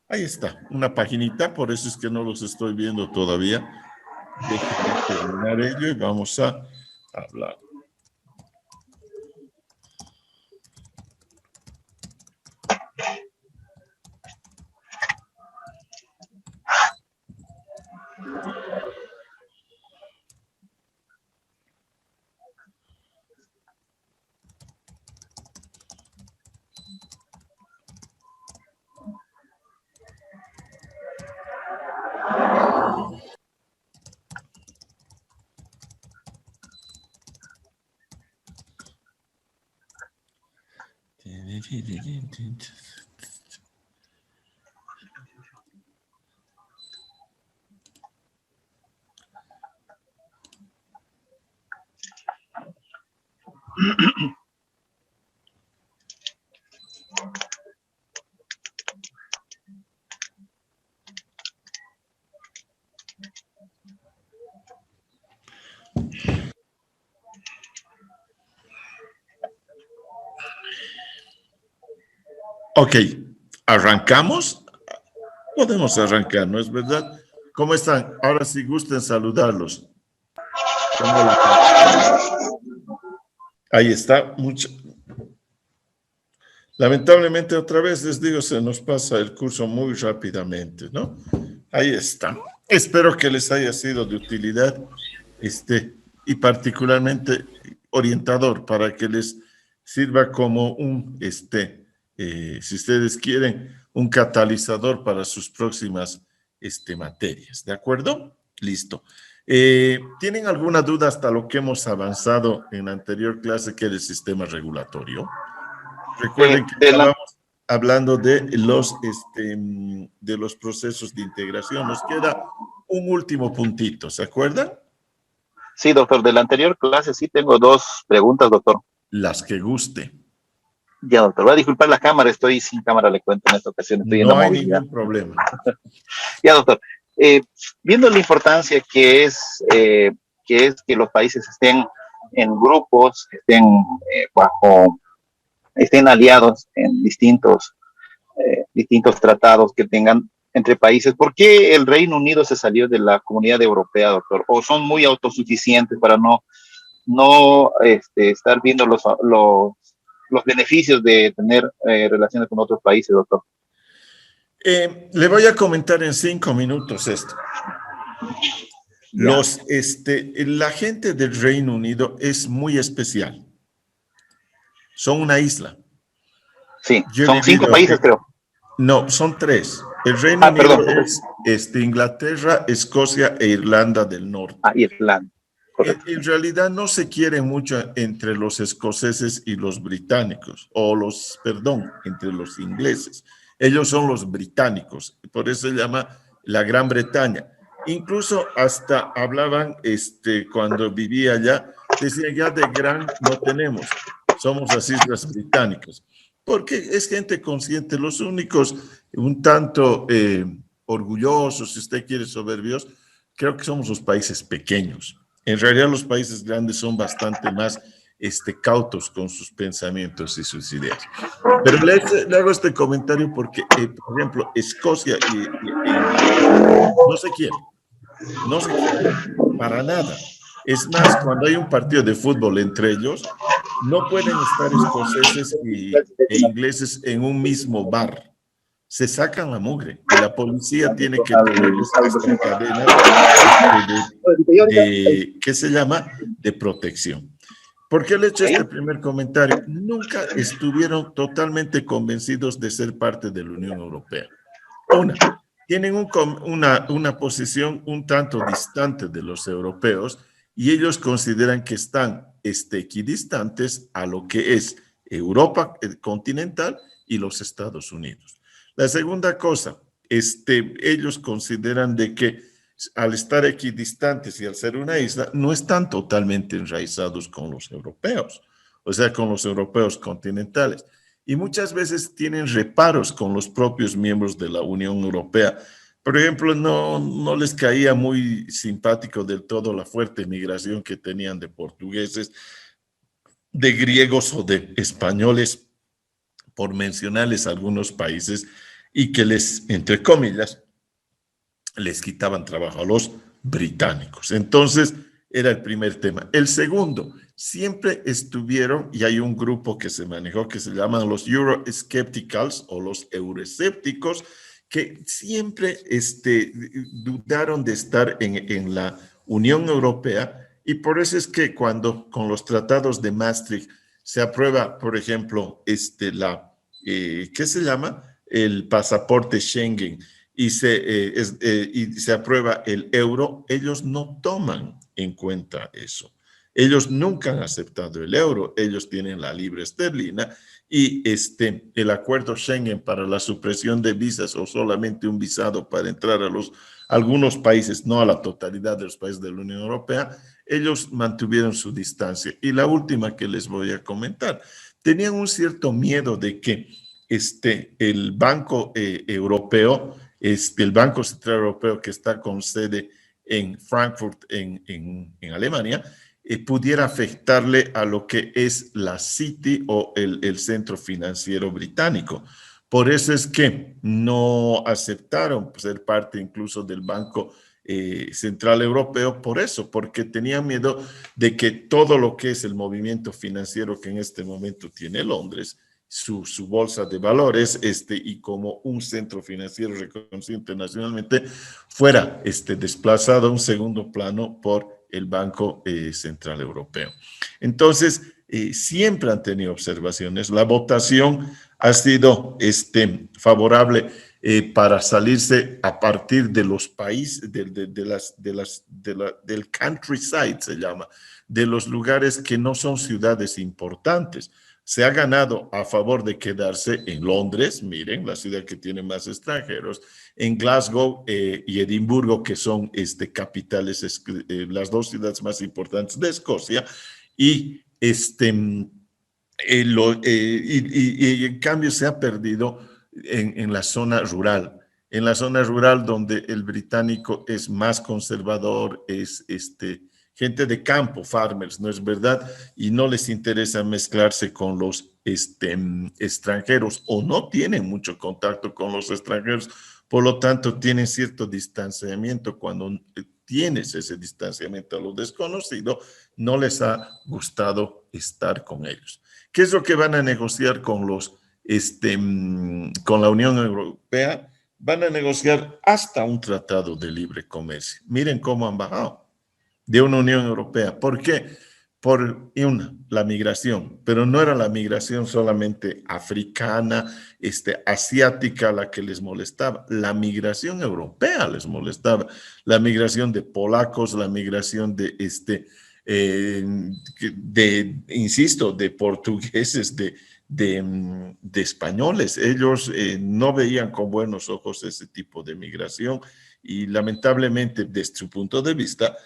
Ahí está, una paginita, por eso es que no los estoy viendo todavía. Déjenme terminar ello y vamos a hablar. Ok, arrancamos. Podemos arrancar, ¿no es verdad? ¿Cómo están? Ahora sí gusten saludarlos. Ahí está. Lamentablemente otra vez les digo, se nos pasa el curso muy rápidamente, ¿no? Ahí está. Espero que les haya sido de utilidad y particularmente orientador para que les sirva como un, si ustedes quieren, un catalizador para sus próximas materias. ¿De acuerdo? Listo. ¿Tienen alguna duda hasta lo que hemos avanzado en la anterior clase, que era el sistema regulatorio? Recuerden que estábamos hablando de los procesos de integración. Nos queda un último puntito, ¿se acuerdan? Sí, doctor, de la anterior clase sí tengo dos preguntas, doctor. Las que guste. Ya, doctor, voy a disculpar la cámara, estoy sin cámara, le cuento en esta ocasión, estoy en la movilidad. No hay ningún problema. Ya, doctor, viendo la importancia que es que los países estén en grupos, estén aliados en distintos tratados que tengan entre países. ¿Por qué el Reino Unido se salió de la Comunidad Europea, doctor? ¿O son muy autosuficientes para no estar viendo los beneficios de tener relaciones con otros países, doctor? Le voy a comentar en 5 minutos esto. La gente del Reino Unido es muy especial. Son una isla. Sí, son 5 países, creo. No, son 3. El Reino Unido es Inglaterra, Escocia e Irlanda del Norte. Irlanda. En realidad no se quieren mucho entre los escoceses y los británicos, entre los ingleses. Ellos son los británicos, por eso se llama la Gran Bretaña. Incluso hasta hablaban, cuando vivía allá, decían ya de gran no tenemos, somos las Islas Británicas. Porque es gente consciente, los únicos un tanto orgullosos, si usted quiere, soberbios, creo que somos los países pequeños. En realidad los países grandes son bastante más cautos con sus pensamientos y sus ideas. Pero le hago este comentario porque, por ejemplo, Escocia no se quiere para nada. Es más, cuando hay un partido de fútbol entre ellos, no pueden estar escoceses e ingleses en un mismo bar. Se sacan la mugre y la policía tiene que ponerles hasta cadenas ¿qué se llama? De protección. ¿Por qué le he hecho este primer comentario? Nunca estuvieron totalmente convencidos de ser parte de la Unión Europea. Tienen una posición un tanto distante de los europeos y ellos consideran que están equidistantes a lo que es Europa continental y los Estados Unidos. La segunda cosa, ellos consideran de que al estar equidistantes y al ser una isla, no están totalmente enraizados con los europeos, o sea, con los europeos continentales. Y muchas veces tienen reparos con los propios miembros de la Unión Europea. Por ejemplo, no les caía muy simpático del todo la fuerte migración que tenían de portugueses, de griegos o de españoles, por mencionarles algunos países y que les, entre comillas, les quitaban trabajo a los británicos. Entonces, era el primer tema. El segundo, siempre estuvieron, y hay un grupo que se manejó que se llaman los Euroscepticals o los euroescépticos, que siempre dudaron de estar en la Unión Europea, y por eso es que cuando con los tratados de Maastricht se aprueba, por ejemplo, ¿qué se llama? El pasaporte Schengen, y se aprueba el euro, ellos no toman en cuenta eso. Ellos nunca han aceptado el euro, ellos tienen la libra esterlina y el acuerdo Schengen para la supresión de visas o solamente un visado para entrar a algunos países, no a la totalidad de los países de la Unión Europea, ellos mantuvieron su distancia. Y la última que les voy a comentar, tenían un cierto miedo de que el Banco Europeo, el Banco Central Europeo que está con sede en Frankfurt, en Alemania, pudiera afectarle a lo que es la City o el centro financiero británico. Por eso es que no aceptaron ser parte incluso del Banco Central Europeo, por eso, porque tenían miedo de que todo lo que es el movimiento financiero que en este momento tiene Londres, su bolsa de valores, y como un centro financiero reconocido internacionalmente, fuera desplazado a un segundo plano por el Banco Central Europeo. Entonces, siempre han tenido observaciones. La votación ha sido favorable para salirse a partir de los países, del countryside se llama, de los lugares que no son ciudades importantes. Se ha ganado a favor de quedarse en Londres, miren, la ciudad que tiene más extranjeros, en Glasgow y Edimburgo, que son capitales, las dos ciudades más importantes de Escocia, y, y en cambio se ha perdido en la zona rural. En la zona rural donde el británico es más conservador, es gente de campo, farmers, ¿no es verdad? Y no les interesa mezclarse con los extranjeros o no tienen mucho contacto con los extranjeros, por lo tanto tienen cierto distanciamiento. Cuando tienes ese distanciamiento a lo desconocido, no les ha gustado estar con ellos. ¿Qué es lo que van a negociar con con la Unión Europea? Van a negociar hasta un tratado de libre comercio. Miren cómo han bajado de una Unión Europea. ¿Por qué? Por la migración, pero no era la migración solamente africana, asiática la que les molestaba, la migración europea les molestaba, la migración de polacos, la migración insisto, de portugueses, de españoles. Ellos no veían con buenos ojos ese tipo de migración y lamentablemente desde su punto de vista,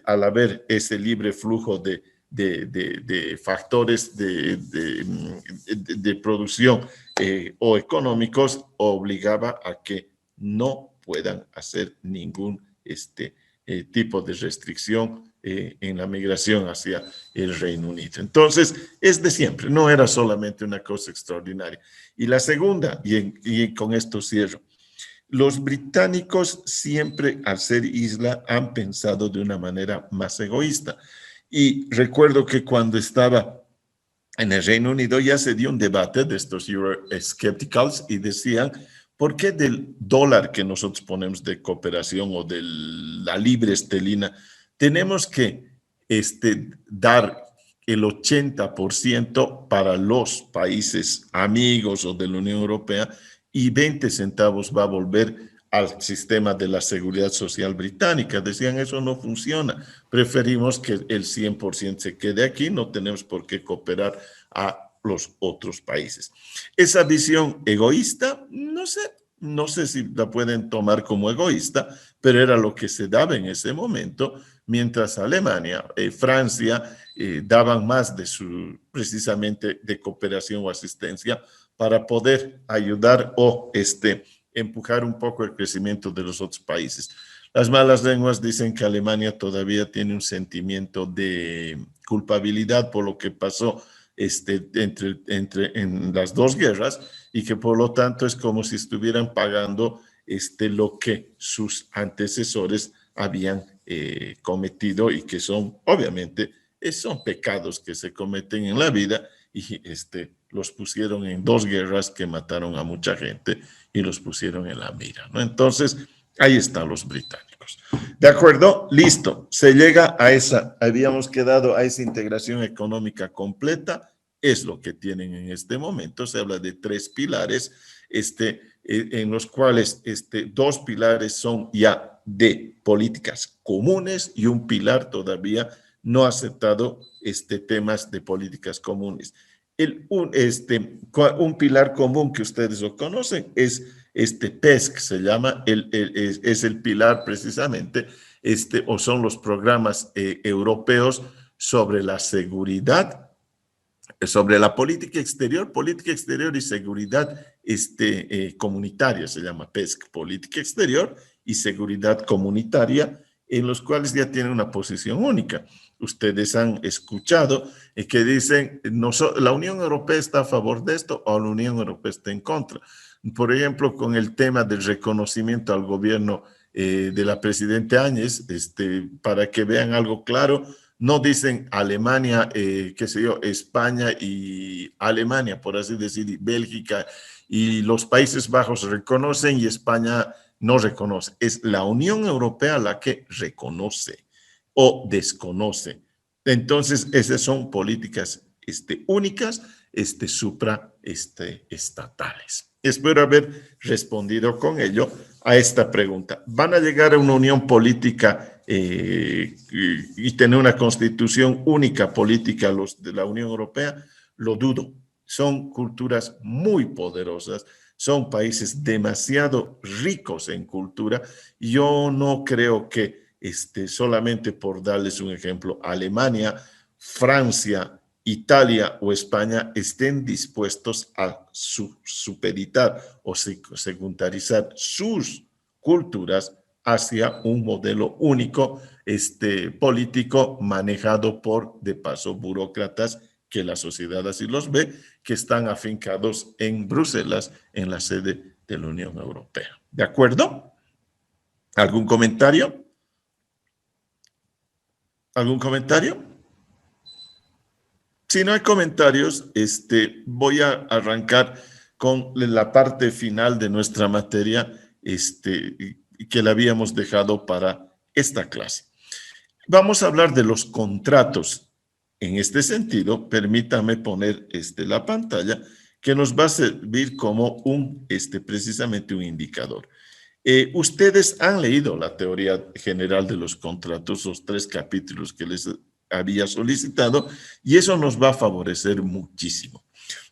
al haber ese libre flujo de factores de producción o económicos, obligaba a que no puedan hacer ningún tipo de restricción en la migración hacia el Reino Unido. Entonces, es de siempre, no era solamente una cosa extraordinaria. Y la segunda, y con esto cierro, los británicos siempre, al ser isla, han pensado de una manera más egoísta. Y recuerdo que cuando estaba en el Reino Unido ya se dio un debate de estos Euroscepticals y decían, ¿por qué del dólar que nosotros ponemos de cooperación o de la libra esterlina tenemos que dar el 80% para los países amigos o de la Unión Europea y 20 centavos va a volver al sistema de la seguridad social británica? Decían, eso no funciona, preferimos que el 100% se quede aquí, no tenemos por qué cooperar a los otros países. Esa visión egoísta, no sé si la pueden tomar como egoísta, pero era lo que se daba en ese momento, mientras Alemania, Francia daban más de precisamente de cooperación o asistencia para poder ayudar o empujar un poco el crecimiento de los otros países. Las malas lenguas dicen que Alemania todavía tiene un sentimiento de culpabilidad por lo que pasó en las dos guerras y que por lo tanto es como si estuvieran pagando lo que sus antecesores habían cometido y que son, obviamente, son pecados que se cometen en la vida y los pusieron en dos guerras que mataron a mucha gente y los pusieron en la mira, ¿no? Entonces, ahí están los británicos. ¿De acuerdo? Listo. Se llega a habíamos quedado a esa integración económica completa. Es lo que tienen en este momento. Se habla de 3 pilares, en los cuales 2 pilares son ya de políticas comunes y un pilar todavía no aceptado temas de políticas comunes. Un pilar común que ustedes lo conocen es PESC, se llama, es el pilar precisamente, o son los programas europeos sobre la seguridad, sobre la política exterior y seguridad comunitaria, se llama PESC, política exterior y seguridad comunitaria, en los cuales ya tienen una posición única. Ustedes han escuchado que dicen, la Unión Europea está a favor de esto o la Unión Europea está en contra. Por ejemplo, con el tema del reconocimiento al gobierno de la presidenta Áñez, para que vean algo claro, no dicen Alemania, qué sé yo, España y Alemania, por así decir, y Bélgica y los Países Bajos reconocen y España no reconoce. Es la Unión Europea la que reconoce o desconoce. Entonces, esas son políticas únicas, estatales. Espero haber respondido con ello a esta pregunta. ¿Van a llegar a una unión política y tener una constitución única política los de la Unión Europea? Lo dudo. Son culturas muy poderosas, son países demasiado ricos en cultura. Yo no creo que solamente por darles un ejemplo, Alemania, Francia, Italia o España estén dispuestos a supeditar o secundarizar sus culturas hacia un modelo único político manejado por, de paso, burócratas que la sociedad así los ve, que están afincados en Bruselas, en la sede de la Unión Europea. ¿De acuerdo? ¿Algún comentario? ¿Algún comentario? Si no hay comentarios, voy a arrancar con la parte final de nuestra materia que la habíamos dejado para esta clase. Vamos a hablar de los contratos. En este sentido, permítame poner la pantalla que nos va a servir como precisamente un indicador. Ustedes han leído la teoría general de los contratos, los 3 capítulos que les había solicitado, y eso nos va a favorecer muchísimo.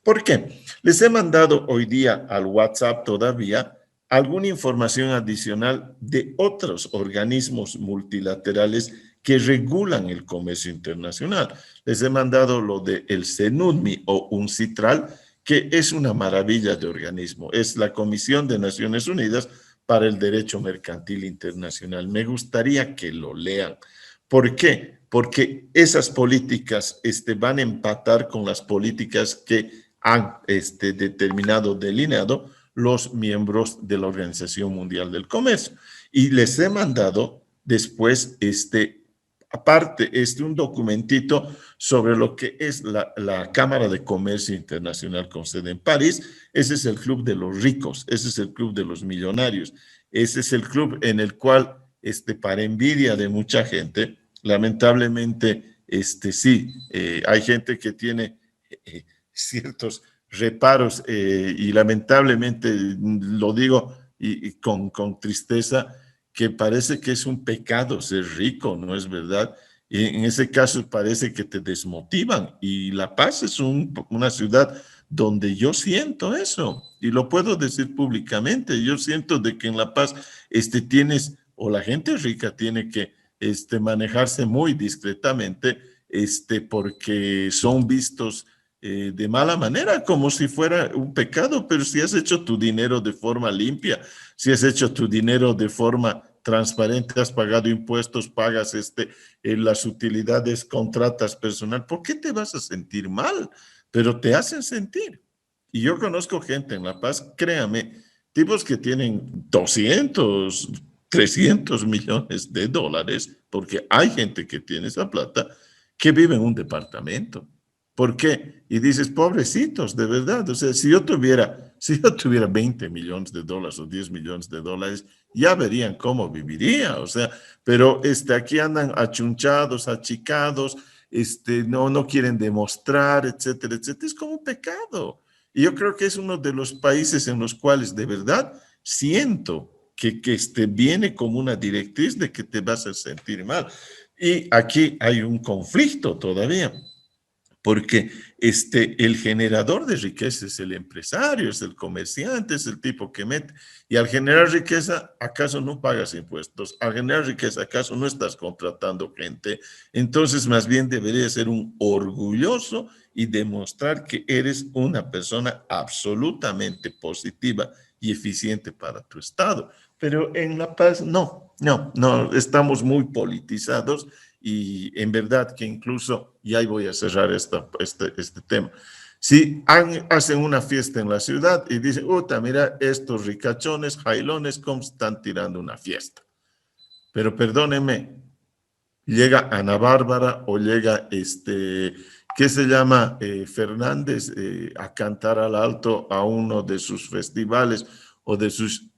¿Por qué? Les he mandado hoy día al WhatsApp todavía alguna información adicional de otros organismos multilaterales que regulan el comercio internacional. Les he mandado lo del CENUDMI o UNCITRAL, que es una maravilla de organismo. Es la Comisión de Naciones Unidas para el Derecho Mercantil Internacional. Me gustaría que lo lean. ¿Por qué? Porque esas políticas van a empatar con las políticas que han delineado los miembros de la Organización Mundial del Comercio. Y les he mandado después aparte, un documentito sobre lo que es la Cámara de Comercio Internacional con sede en París. Ese es el club de los ricos, ese es el club de los millonarios, ese es el club en el cual, para envidia de mucha gente, lamentablemente, sí, hay gente que tiene ciertos reparos y lamentablemente, lo digo y con tristeza, que parece que es un pecado ser rico, ¿no es verdad? Y en ese caso parece que te desmotivan. Y La Paz es una ciudad donde yo siento eso, y lo puedo decir públicamente. Yo siento de que en La Paz tienes, o la gente rica tiene que manejarse muy discretamente, porque son vistos de mala manera, como si fuera un pecado. Pero si has hecho tu dinero de forma limpia, si has hecho tu dinero de forma transparente, has pagado impuestos, pagas las utilidades, contratas personal. ¿Por qué te vas a sentir mal? Pero te hacen sentir. Y yo conozco gente en La Paz, créame, tipos que tienen 200, 300 millones de dólares, porque hay gente que tiene esa plata, que vive en un departamento. ¿Por qué? Y dices, pobrecitos, de verdad. O sea, si yo tuviera 20 millones de dólares o 10 millones de dólares, ya verían cómo viviría. O sea, pero aquí andan achunchados, achicados, no quieren demostrar, etcétera, etcétera. Es como un pecado. Y yo creo que es uno de los países en los cuales de verdad siento que viene como una directriz de que te vas a sentir mal. Y aquí hay un conflicto todavía, porque el generador de riqueza es el empresario, es el comerciante, es el tipo que mete. Y al generar riqueza, ¿acaso no pagas impuestos? Al generar riqueza, ¿acaso no estás contratando gente? Entonces, más bien debería ser un orgulloso y demostrar que eres una persona absolutamente positiva y eficiente para tu Estado. Pero en La Paz, no, estamos muy politizados y en verdad que incluso, y ahí voy a cerrar este tema, si hacen una fiesta en la ciudad y dicen, mira, estos ricachones, jailones, cómo están tirando una fiesta. Pero perdónenme, llega Ana Bárbara o llega ¿qué se llama? Fernández a cantar al alto a uno de sus festivales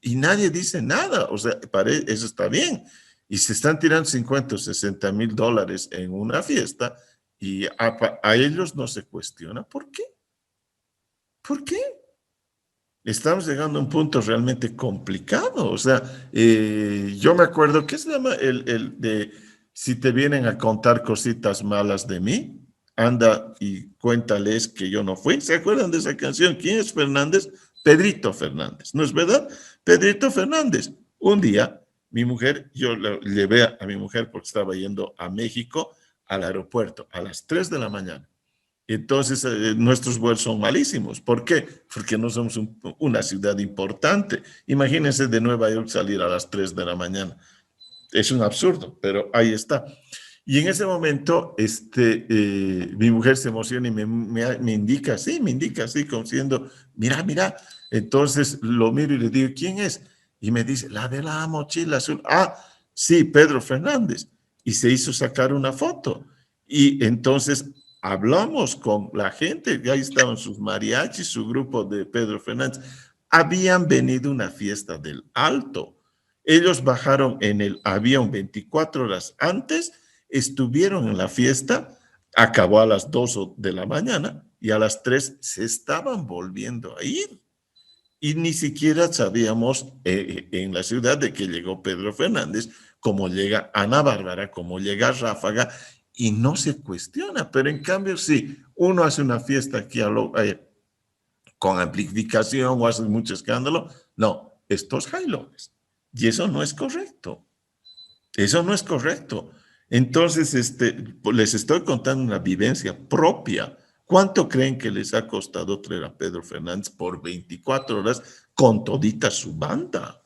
y nadie dice nada, o sea, eso está bien. Y se están tirando 50 o 60 mil dólares en una fiesta y a ellos no se cuestiona. ¿Por qué? ¿Por qué? Estamos llegando a un punto realmente complicado. O sea, yo me acuerdo, ¿qué se llama el de si te vienen a contar cositas malas de mí? Anda y cuéntales que yo no fui. ¿Se acuerdan de esa canción? ¿Quién es Fernández? Pedrito Fernández, ¿no es verdad? Pedrito Fernández. Un día, mi mujer, yo le llevé a mi mujer porque estaba yendo a México al aeropuerto a las 3 de la mañana. Entonces, nuestros vuelos son malísimos. ¿Por qué? Porque no somos una ciudad importante. Imagínense de Nueva York salir a las 3 de la mañana. Es un absurdo, pero ahí está. Y en ese momento, mi mujer se emociona y me indica así, como diciendo, mira. Entonces lo miro y le digo, ¿quién es? Y me dice, la de la mochila azul. Ah, sí, Pedro Fernández. Y se hizo sacar una foto. Y entonces hablamos con la gente, ahí estaban sus mariachis, su grupo de Pedro Fernández. Habían venido a una fiesta del Alto. Ellos bajaron en el avión 24 horas antes, estuvieron en la fiesta, acabó a las 2 de la mañana y a las 3 se estaban volviendo a ir. Y ni siquiera sabíamos en la ciudad de que llegó Pedro Fernández, cómo llega Ana Bárbara, cómo llega Ráfaga, y no se cuestiona. Pero en cambio, si uno hace una fiesta aquí con amplificación o hace mucho escándalo, no, estos jailones. Y eso no es correcto. Eso no es correcto. Entonces, les estoy contando una vivencia propia. ¿Cuánto creen que les ha costado traer a Pedro Fernández por 24 horas con todita su banda?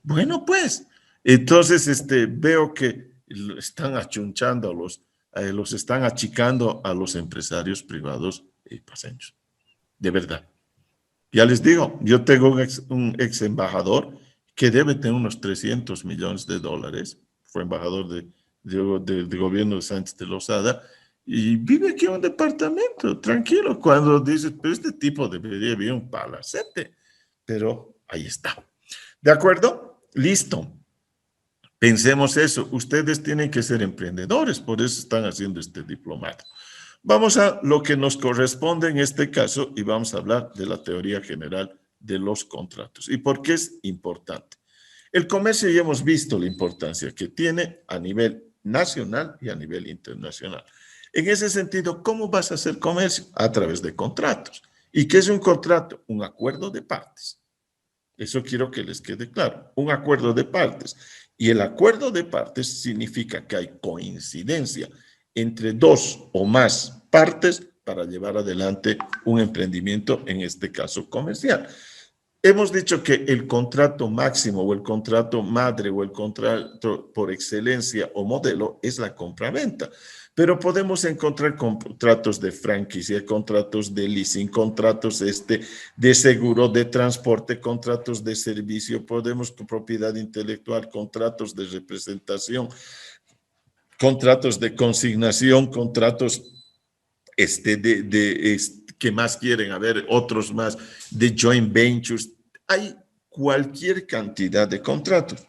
Bueno, pues, entonces veo que están achunchando los están achicando a los empresarios privados paseños. De verdad. Ya les digo, yo tengo un ex embajador que debe tener unos 300 millones de dólares. Fue embajador de gobierno de Sánchez de Lozada y vive aquí en un departamento, tranquilo. Cuando dices, pero este tipo debería vivir un palacete. Pero ahí está. ¿De acuerdo? Listo. Pensemos eso. Ustedes tienen que ser emprendedores, por eso están haciendo este diplomado. Vamos a lo que nos corresponde en este caso y vamos a hablar de la teoría general de los contratos. ¿Y por qué es importante? El comercio ya hemos visto la importancia que tiene a nivel nacional y a nivel internacional. En ese sentido, ¿cómo vas a hacer comercio? A través de contratos. ¿Y qué es un contrato? Un acuerdo de partes. Eso quiero que les quede claro. Un acuerdo de partes. Y el acuerdo de partes significa que hay coincidencia entre dos o más partes para llevar adelante un emprendimiento, en este caso comercial. Hemos dicho que el contrato máximo o el contrato madre o el contrato por excelencia o modelo es la compra-venta, pero podemos encontrar contratos de franquicia, contratos de leasing, contratos de seguro, de transporte, contratos de servicio, podemos con propiedad intelectual, contratos de representación, contratos de consignación, contratos ¿qué más quieren? A ver, otros más de joint ventures. Hay cualquier cantidad de contratos,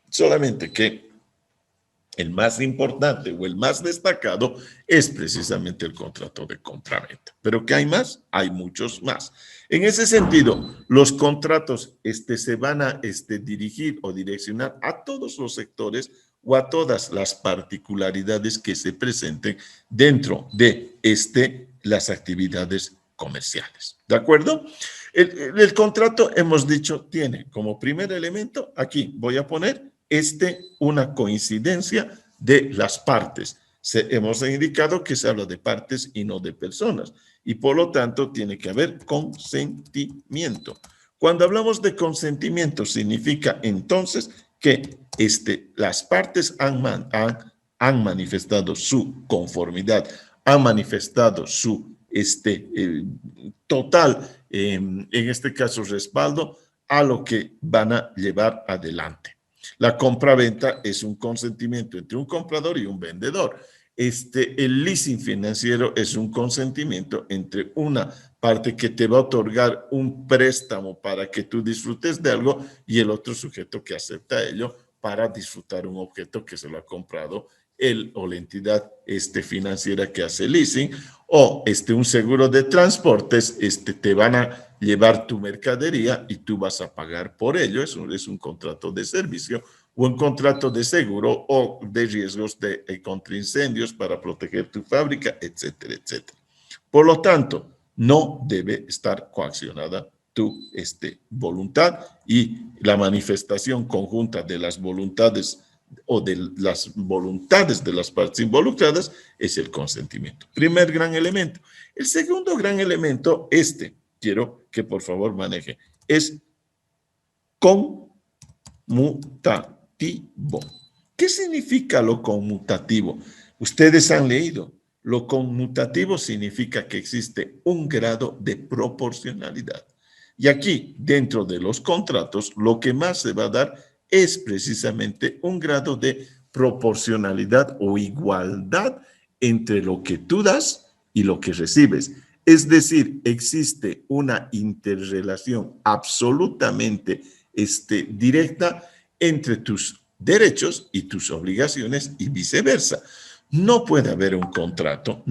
solamente que el más importante o el más destacado es precisamente el contrato de compraventa. ¿Pero qué hay más? Hay muchos más. En ese sentido, los contratos se van a dirigir o direccionar a todos los sectores o a todas las particularidades que se presenten dentro de las actividades comerciales. ¿De acuerdo? El contrato, hemos dicho, tiene como primer elemento, aquí voy a poner, una coincidencia de las partes. Hemos indicado que se habla de partes y no de personas, y por lo tanto tiene que haber consentimiento. Cuando hablamos de consentimiento, significa entonces que las partes han manifestado su conformidad, han manifestado su total, en este caso, respaldo a lo que van a llevar adelante. La compra-venta es un consentimiento entre un comprador y un vendedor. El leasing financiero es un consentimiento entre una parte que te va a otorgar un préstamo para que tú disfrutes de algo y el otro sujeto que acepta ello para disfrutar un objeto que se lo ha comprado él o la entidad financiera que hace leasing, o un seguro de transportes, te van a llevar tu mercadería y tú vas a pagar por ello. Eso es un contrato de servicio o un contrato de seguro o de riesgos contra incendios para proteger tu fábrica, etcétera, etcétera. Por lo tanto, no debe estar coaccionada tu voluntad, y la manifestación conjunta de las voluntades o de las voluntades de las partes involucradas es el consentimiento. Primer gran elemento. El segundo gran elemento, quiero que por favor maneje, es conmutativo. ¿Qué significa lo conmutativo? Ustedes han leído. Lo conmutativo significa que existe un grado de proporcionalidad. Y aquí, dentro de los contratos, lo que más se va a dar es precisamente un grado de proporcionalidad o igualdad entre lo que tú das y lo que recibes. Es decir, existe una interrelación absolutamente directa entre tus derechos y tus obligaciones y viceversa. No puede haber un contrato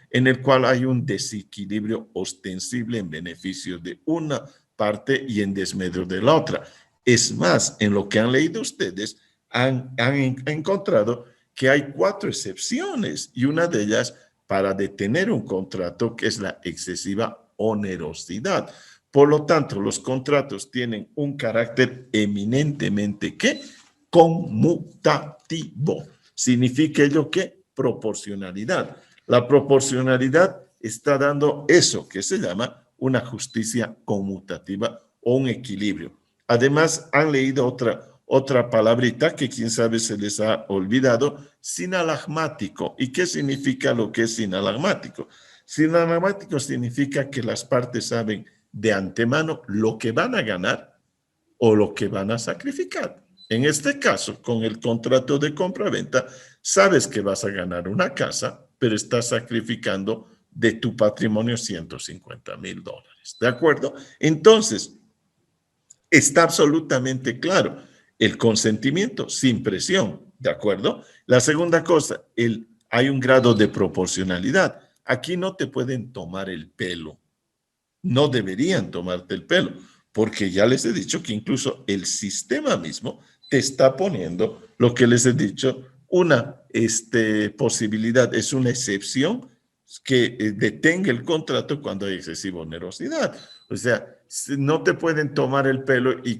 en el cual hay un desequilibrio ostensible en beneficio de una parte y en desmedro de la otra. Es más, en lo que han leído ustedes, han encontrado que hay 4 excepciones, y una de ellas para detener un contrato, que es la excesiva onerosidad. Por lo tanto, los contratos tienen un carácter eminentemente ¿qué? Conmutativo. Significa ello que proporcionalidad. La proporcionalidad está dando eso que se llama una justicia conmutativa o un equilibrio. Además, han leído otra palabrita que quién sabe se les ha olvidado, sinalagmático. ¿Y qué significa lo que es sinalagmático? Sinalagmático significa que las partes saben de antemano lo que van a ganar o lo que van a sacrificar. En este caso, con el contrato de compra-venta, sabes que vas a ganar una casa, pero estás sacrificando de tu patrimonio $150,000. ¿De acuerdo? Entonces, está absolutamente claro el consentimiento sin presión. ¿De acuerdo? La segunda cosa, hay un grado de proporcionalidad. Aquí no te pueden tomar el pelo. No deberían tomarte el pelo, porque ya les he dicho que incluso el sistema mismo te está poniendo lo que les he dicho, una posibilidad, es una excepción que detenga el contrato cuando hay excesiva onerosidad. O sea, no te pueden tomar el pelo y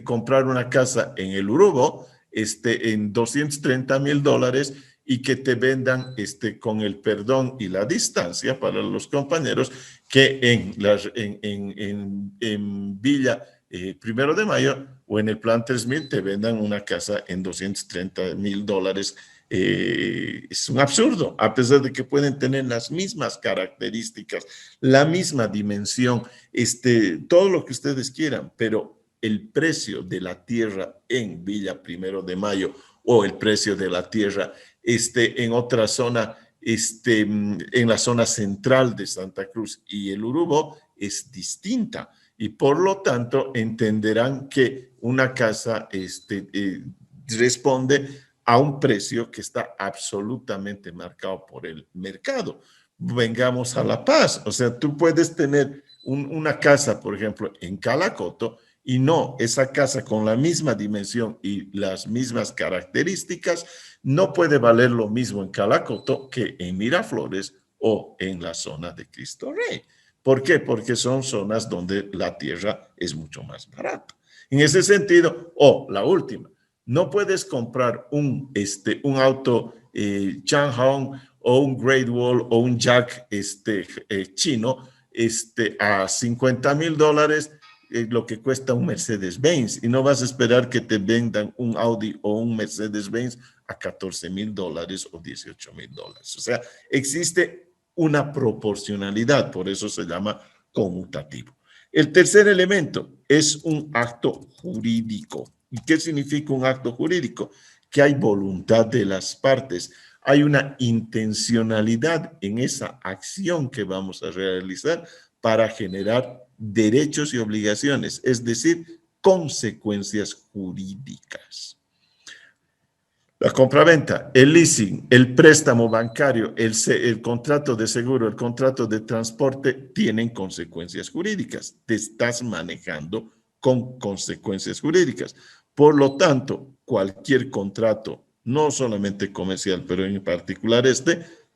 comprar una casa en el Urubo en $230,000 y que te vendan con el perdón y la distancia para los compañeros, que en Villa Primero de Mayo o en el Plan 3000 te vendan una casa en $230,000. Es un absurdo, a pesar de que pueden tener las mismas características, la misma dimensión, todo lo que ustedes quieran, pero el precio de la tierra en Villa Primero de Mayo o el precio de la tierra en otra zona, en la zona central de Santa Cruz y el Urubó es distinta. Y por lo tanto entenderán que una casa responde a un precio que está absolutamente marcado por el mercado. Vengamos a La Paz. O sea, tú puedes tener una casa, por ejemplo, en Calacoto, y no, esa casa con la misma dimensión y las mismas características no puede valer lo mismo en Calacoto que en Miraflores o en la zona de Cristo Rey. ¿Por qué? Porque son zonas donde la tierra es mucho más barata. En ese sentido, la última, no puedes comprar un auto Changhong o un Great Wall o un Jack chino a $50,000, lo que cuesta un Mercedes-Benz, y no vas a esperar que te vendan un Audi o un Mercedes-Benz a $14,000 o $18,000. O sea, existe una proporcionalidad, por eso se llama conmutativo. El tercer elemento es un acto jurídico. ¿Y qué significa un acto jurídico? Que hay voluntad de las partes, hay una intencionalidad en esa acción que vamos a realizar para generar derechos y obligaciones, es decir, consecuencias jurídicas. La compraventa, el leasing, el préstamo bancario, el contrato de seguro, el contrato de transporte tienen consecuencias jurídicas. Te estás manejando con consecuencias jurídicas. Por lo tanto, cualquier contrato, no solamente comercial, pero en particular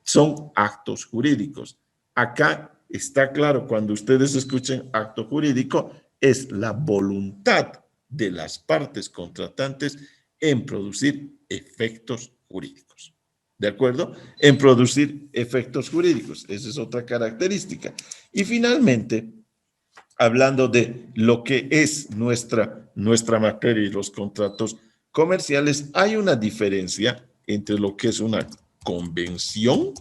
son actos jurídicos. Acá está claro, cuando ustedes escuchen acto jurídico, es la voluntad de las partes contratantes en producir efectos jurídicos. ¿De acuerdo? En producir efectos jurídicos. Esa es otra característica. Y finalmente, hablando de lo que es nuestra materia y los contratos comerciales, hay una diferencia entre lo que es una convención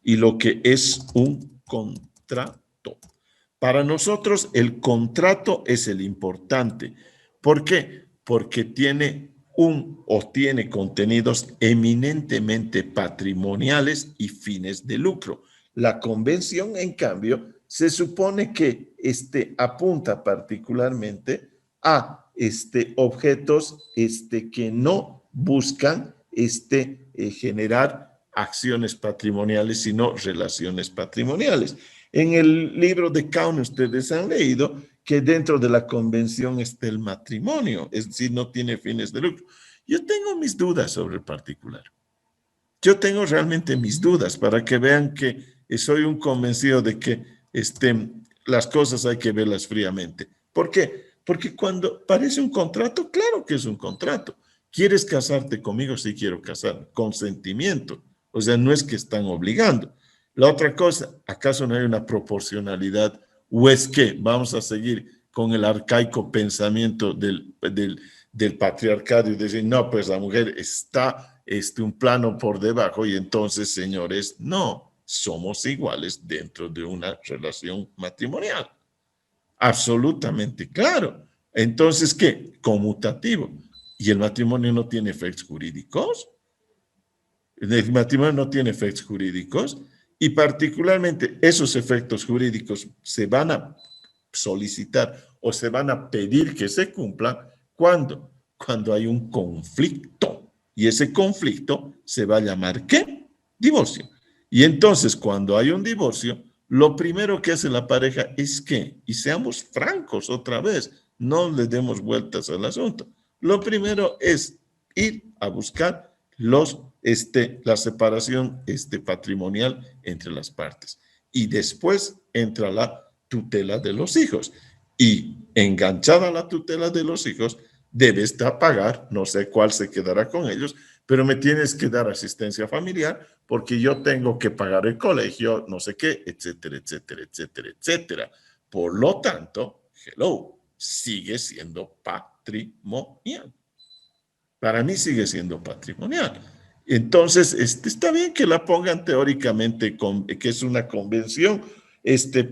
y lo que es un contrato. Para nosotros, el contrato es el importante. ¿Por qué? Porque tiene contenidos eminentemente patrimoniales y fines de lucro. La convención, en cambio, se supone que apunta particularmente a objetos que no buscan generar acciones patrimoniales, sino relaciones patrimoniales. En el libro de Kaune ustedes han leído que dentro de la convención está el matrimonio, es decir, no tiene fines de lucro. Yo tengo mis dudas sobre el particular. Yo tengo realmente mis dudas para que vean que soy un convencido de que las cosas hay que verlas fríamente. ¿Por qué? Porque cuando parece un contrato, claro que es un contrato. ¿Quieres casarte conmigo? Sí quiero casarme. Consentimiento. O sea, no es que están obligando. La otra cosa, ¿acaso no hay una proporcionalidad? ¿O es que vamos a seguir con el arcaico pensamiento del patriarcado y decir, no, pues la mujer está un plano por debajo y entonces, señores, no, somos iguales dentro de una relación matrimonial? Absolutamente claro. Entonces, ¿qué? Conmutativo. ¿Y el matrimonio no tiene efectos jurídicos? El matrimonio no tiene efectos jurídicos y particularmente esos efectos jurídicos se van a solicitar o se van a pedir que se cumplan cuando hay un conflicto, y ese conflicto se va a llamar ¿qué? Divorcio. Y entonces cuando hay un divorcio, lo primero que hace la pareja es ¿qué? Y seamos francos otra vez, no le demos vueltas al asunto. Lo primero es ir a buscar la separación patrimonial entre las partes. Y después entra la tutela de los hijos. Y enganchada la tutela de los hijos, debes de pagar, no sé cuál se quedará con ellos, pero me tienes que dar asistencia familiar porque yo tengo que pagar el colegio, no sé qué, etcétera, etcétera, etcétera, etcétera. Por lo tanto, hello, sigue siendo patrimonial. Para mí sigue siendo patrimonial. Entonces, está bien que la pongan teóricamente, que es una convención,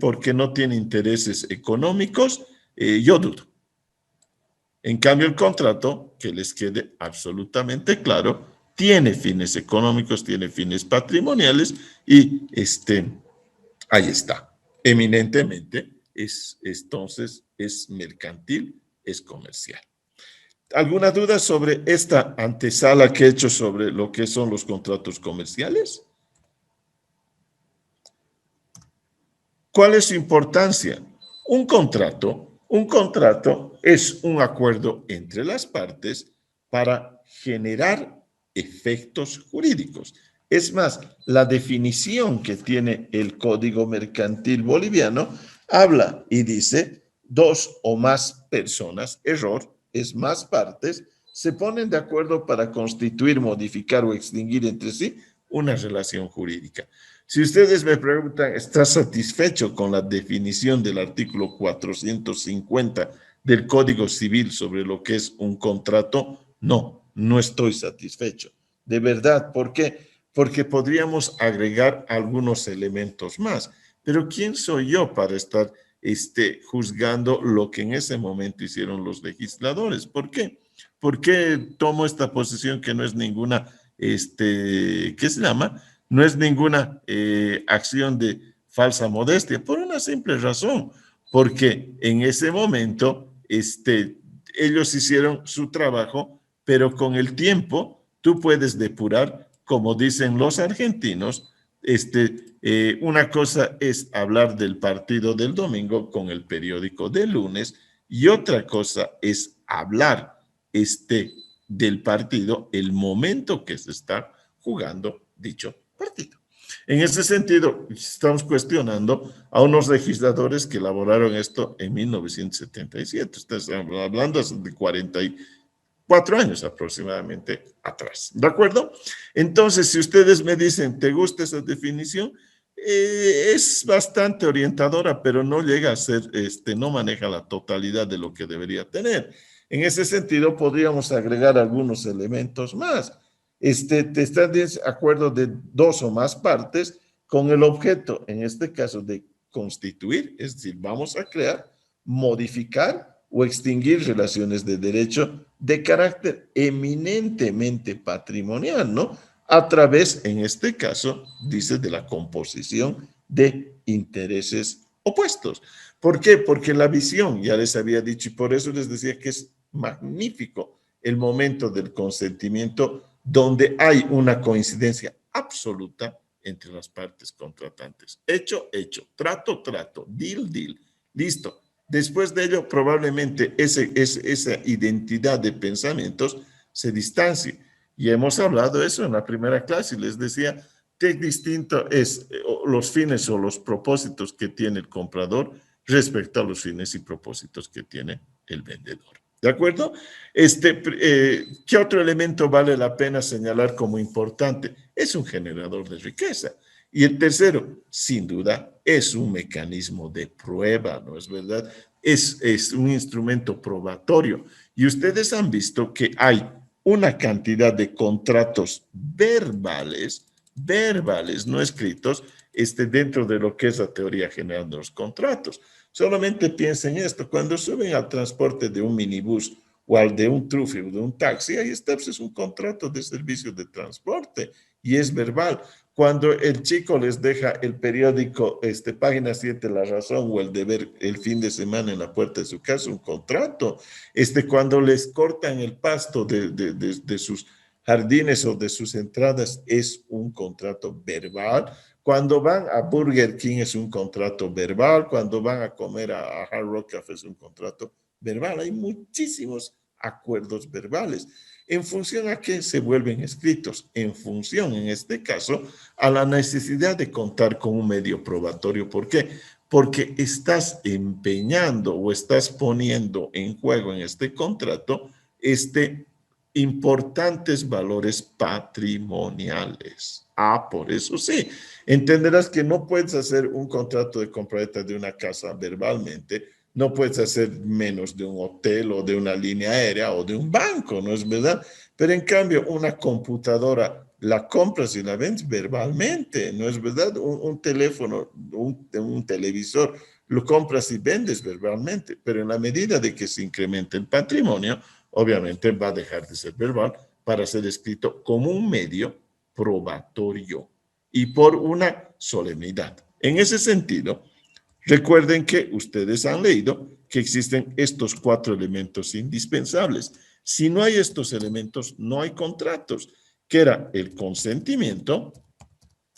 porque no tiene intereses económicos, yo dudo. En cambio, el contrato, que les quede absolutamente claro, tiene fines económicos, tiene fines patrimoniales y ahí está. Eminentemente, entonces es mercantil, es comercial. ¿Alguna duda sobre esta antesala que he hecho sobre lo que son los contratos comerciales? ¿Cuál es su importancia? Un contrato es un acuerdo entre las partes para generar efectos jurídicos. Es más, la definición que tiene el Código Mercantil Boliviano habla y dice dos o más personas, error, es más partes, se ponen de acuerdo para constituir, modificar o extinguir entre sí una relación jurídica. Si ustedes me preguntan, ¿está satisfecho con la definición del artículo 450 del Código Civil sobre lo que es un contrato? No, no estoy satisfecho. De verdad, ¿por qué? Porque podríamos agregar algunos elementos más. Pero ¿quién soy yo para estar juzgando lo que en ese momento hicieron los legisladores? ¿Por qué? ¿Por qué tomo esta posición que no es ninguna, ¿qué se llama? No es ninguna acción de falsa modestia, por una simple razón, porque en ese momento ellos hicieron su trabajo, pero con el tiempo tú puedes depurar, como dicen los argentinos, una cosa es hablar del partido del domingo con el periódico del lunes y otra cosa es hablar del partido, el momento que se está jugando dicho partido. En ese sentido, estamos cuestionando a unos legisladores que elaboraron esto en 1977. Estamos hablando de 44 años aproximadamente atrás. ¿De acuerdo? Entonces, si ustedes me dicen, ¿te gusta esa definición? Es bastante orientadora, pero no llega a ser, no maneja la totalidad de lo que debería tener. En ese sentido, podríamos agregar algunos elementos más. Te están de acuerdo de dos o más partes con el objeto, en este caso, de constituir, es decir, vamos a crear, modificar o extinguir relaciones de derecho de carácter eminentemente patrimonial, ¿no? A través, en este caso, dice, de la composición de intereses opuestos. ¿Por qué? Porque la visión, ya les había dicho, y por eso les decía que es magnífico el momento del consentimiento donde hay una coincidencia absoluta entre las partes contratantes. Hecho, hecho, trato, trato, deal, deal, listo. Después de ello, probablemente esa identidad de pensamientos se distancie. Y hemos hablado de eso en la primera clase y les decía qué distinto es los fines o los propósitos que tiene el comprador respecto a los fines y propósitos que tiene el vendedor. ¿De acuerdo? ¿Qué otro elemento vale la pena señalar como importante? Es un generador de riqueza. Y el tercero, sin duda, es un mecanismo de prueba, ¿no es verdad? Es un instrumento probatorio. Y ustedes han visto que hay una cantidad de contratos verbales, no escritos, dentro de lo que es la teoría general de los contratos. Solamente piensen esto, cuando suben al transporte de un minibús o al de un trufe o de un taxi, ahí está, pues es un contrato de servicio de transporte y es verbal. Cuando el chico les deja el periódico, página 7, La Razón o El Deber el fin de semana en la puerta de su casa, un contrato. Cuando les cortan el pasto de sus jardines o de sus entradas, es un contrato verbal. Cuando van a Burger King es un contrato verbal, cuando van a comer a Hard Rock Café es un contrato verbal. Hay muchísimos acuerdos verbales. ¿En función a qué se vuelven escritos? En función, en este caso, a la necesidad de contar con un medio probatorio. ¿Por qué? Porque estás empeñando o estás poniendo en juego en este contrato importantes valores patrimoniales. Por eso sí, entenderás que no puedes hacer un contrato de compraventa de una casa verbalmente, no puedes hacer menos de un hotel o de una línea aérea o de un banco, ¿no es verdad? Pero en cambio, una computadora la compras y la vendes verbalmente, ¿no es verdad? Un teléfono, un televisor, lo compras y vendes verbalmente, pero en la medida de que se incrementa el patrimonio, obviamente va a dejar de ser verbal para ser escrito como un medio probatorio y por una solemnidad. En ese sentido, recuerden que ustedes han leído que existen estos 4 elementos indispensables. Si no hay estos elementos, no hay contratos, que era el consentimiento,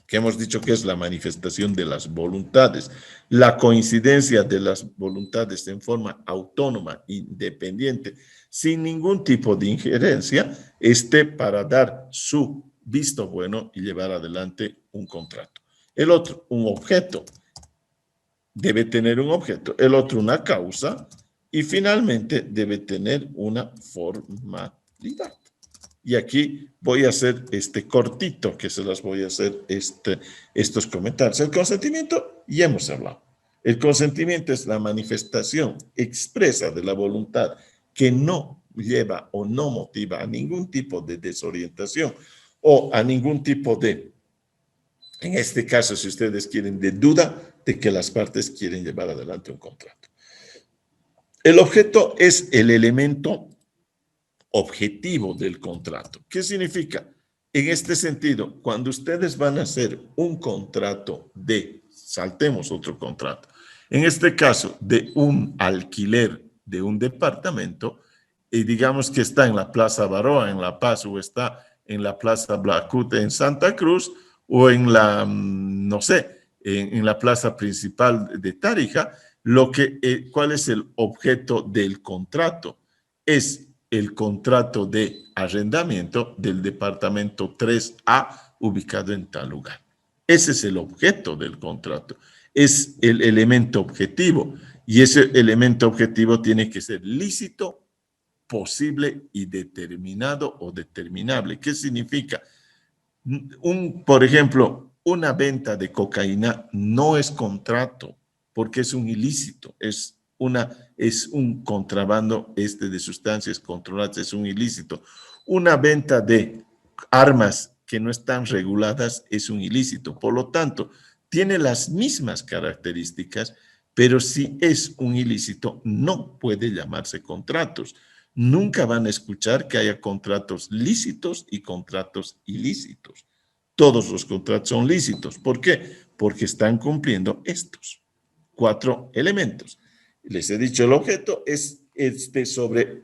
que hemos dicho que es la manifestación de las voluntades, la coincidencia de las voluntades en forma autónoma, independiente, sin ningún tipo de injerencia, para dar su visto bueno y llevar adelante un contrato. El otro, un objeto. Debe tener un objeto. El otro, una causa. Y finalmente, debe tener una formalidad. Y aquí voy a hacer cortito, que se las voy a hacer estos comentarios. El consentimiento, ya hemos hablado. El consentimiento es la manifestación expresa de la voluntad que no lleva o no motiva a ningún tipo de desorientación o a ningún tipo de, en este caso, si ustedes quieren, de duda de que las partes quieren llevar adelante un contrato. El objeto es el elemento objetivo del contrato. ¿Qué significa? En este sentido, cuando ustedes van a hacer un contrato saltemos otro contrato, en este caso de un alquiler de un departamento, y digamos que está en la Plaza Baroa, en La Paz, o está en la Plaza Blacute en Santa Cruz, o en la, no sé, en la plaza principal de Tarija, ¿cuál es el objeto del contrato? Es el contrato de arrendamiento del departamento 3A ubicado en tal lugar. Ese es el objeto del contrato, es el elemento objetivo y ese elemento objetivo tiene que ser lícito, posible y determinado o determinable. ¿Qué significa? Por ejemplo, una venta de cocaína no es contrato porque es un ilícito, es un contrabando de sustancias controladas, es un ilícito. Una venta de armas que no están reguladas es un ilícito. Por lo tanto, tiene las mismas características, pero si es un ilícito, no puede llamarse contratos. Nunca van a escuchar que haya contratos lícitos y contratos ilícitos. Todos los contratos son lícitos. ¿Por qué? Porque están cumpliendo estos 4 elementos. Les he dicho, el objeto es sobre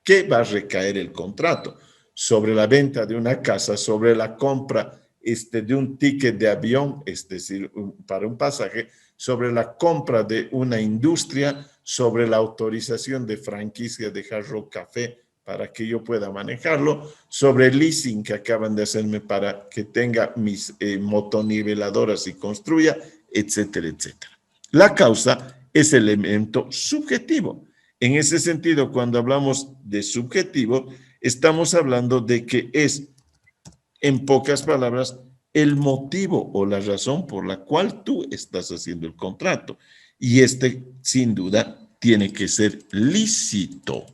qué va a recaer el contrato. Sobre la venta de una casa, sobre la compra de un ticket de avión, es decir, para un pasaje, sobre la compra de una industria, sobre la autorización de franquicia de Hard Rock Café para que yo pueda manejarlo, sobre el leasing que acaban de hacerme para que tenga mis motoniveladoras y construya, etcétera, etcétera. La causa es elemento subjetivo. En ese sentido, cuando hablamos de subjetivo, estamos hablando de que es, en pocas palabras, el motivo o la razón por la cual tú estás haciendo el contrato. Y sin duda, tiene que ser lícito.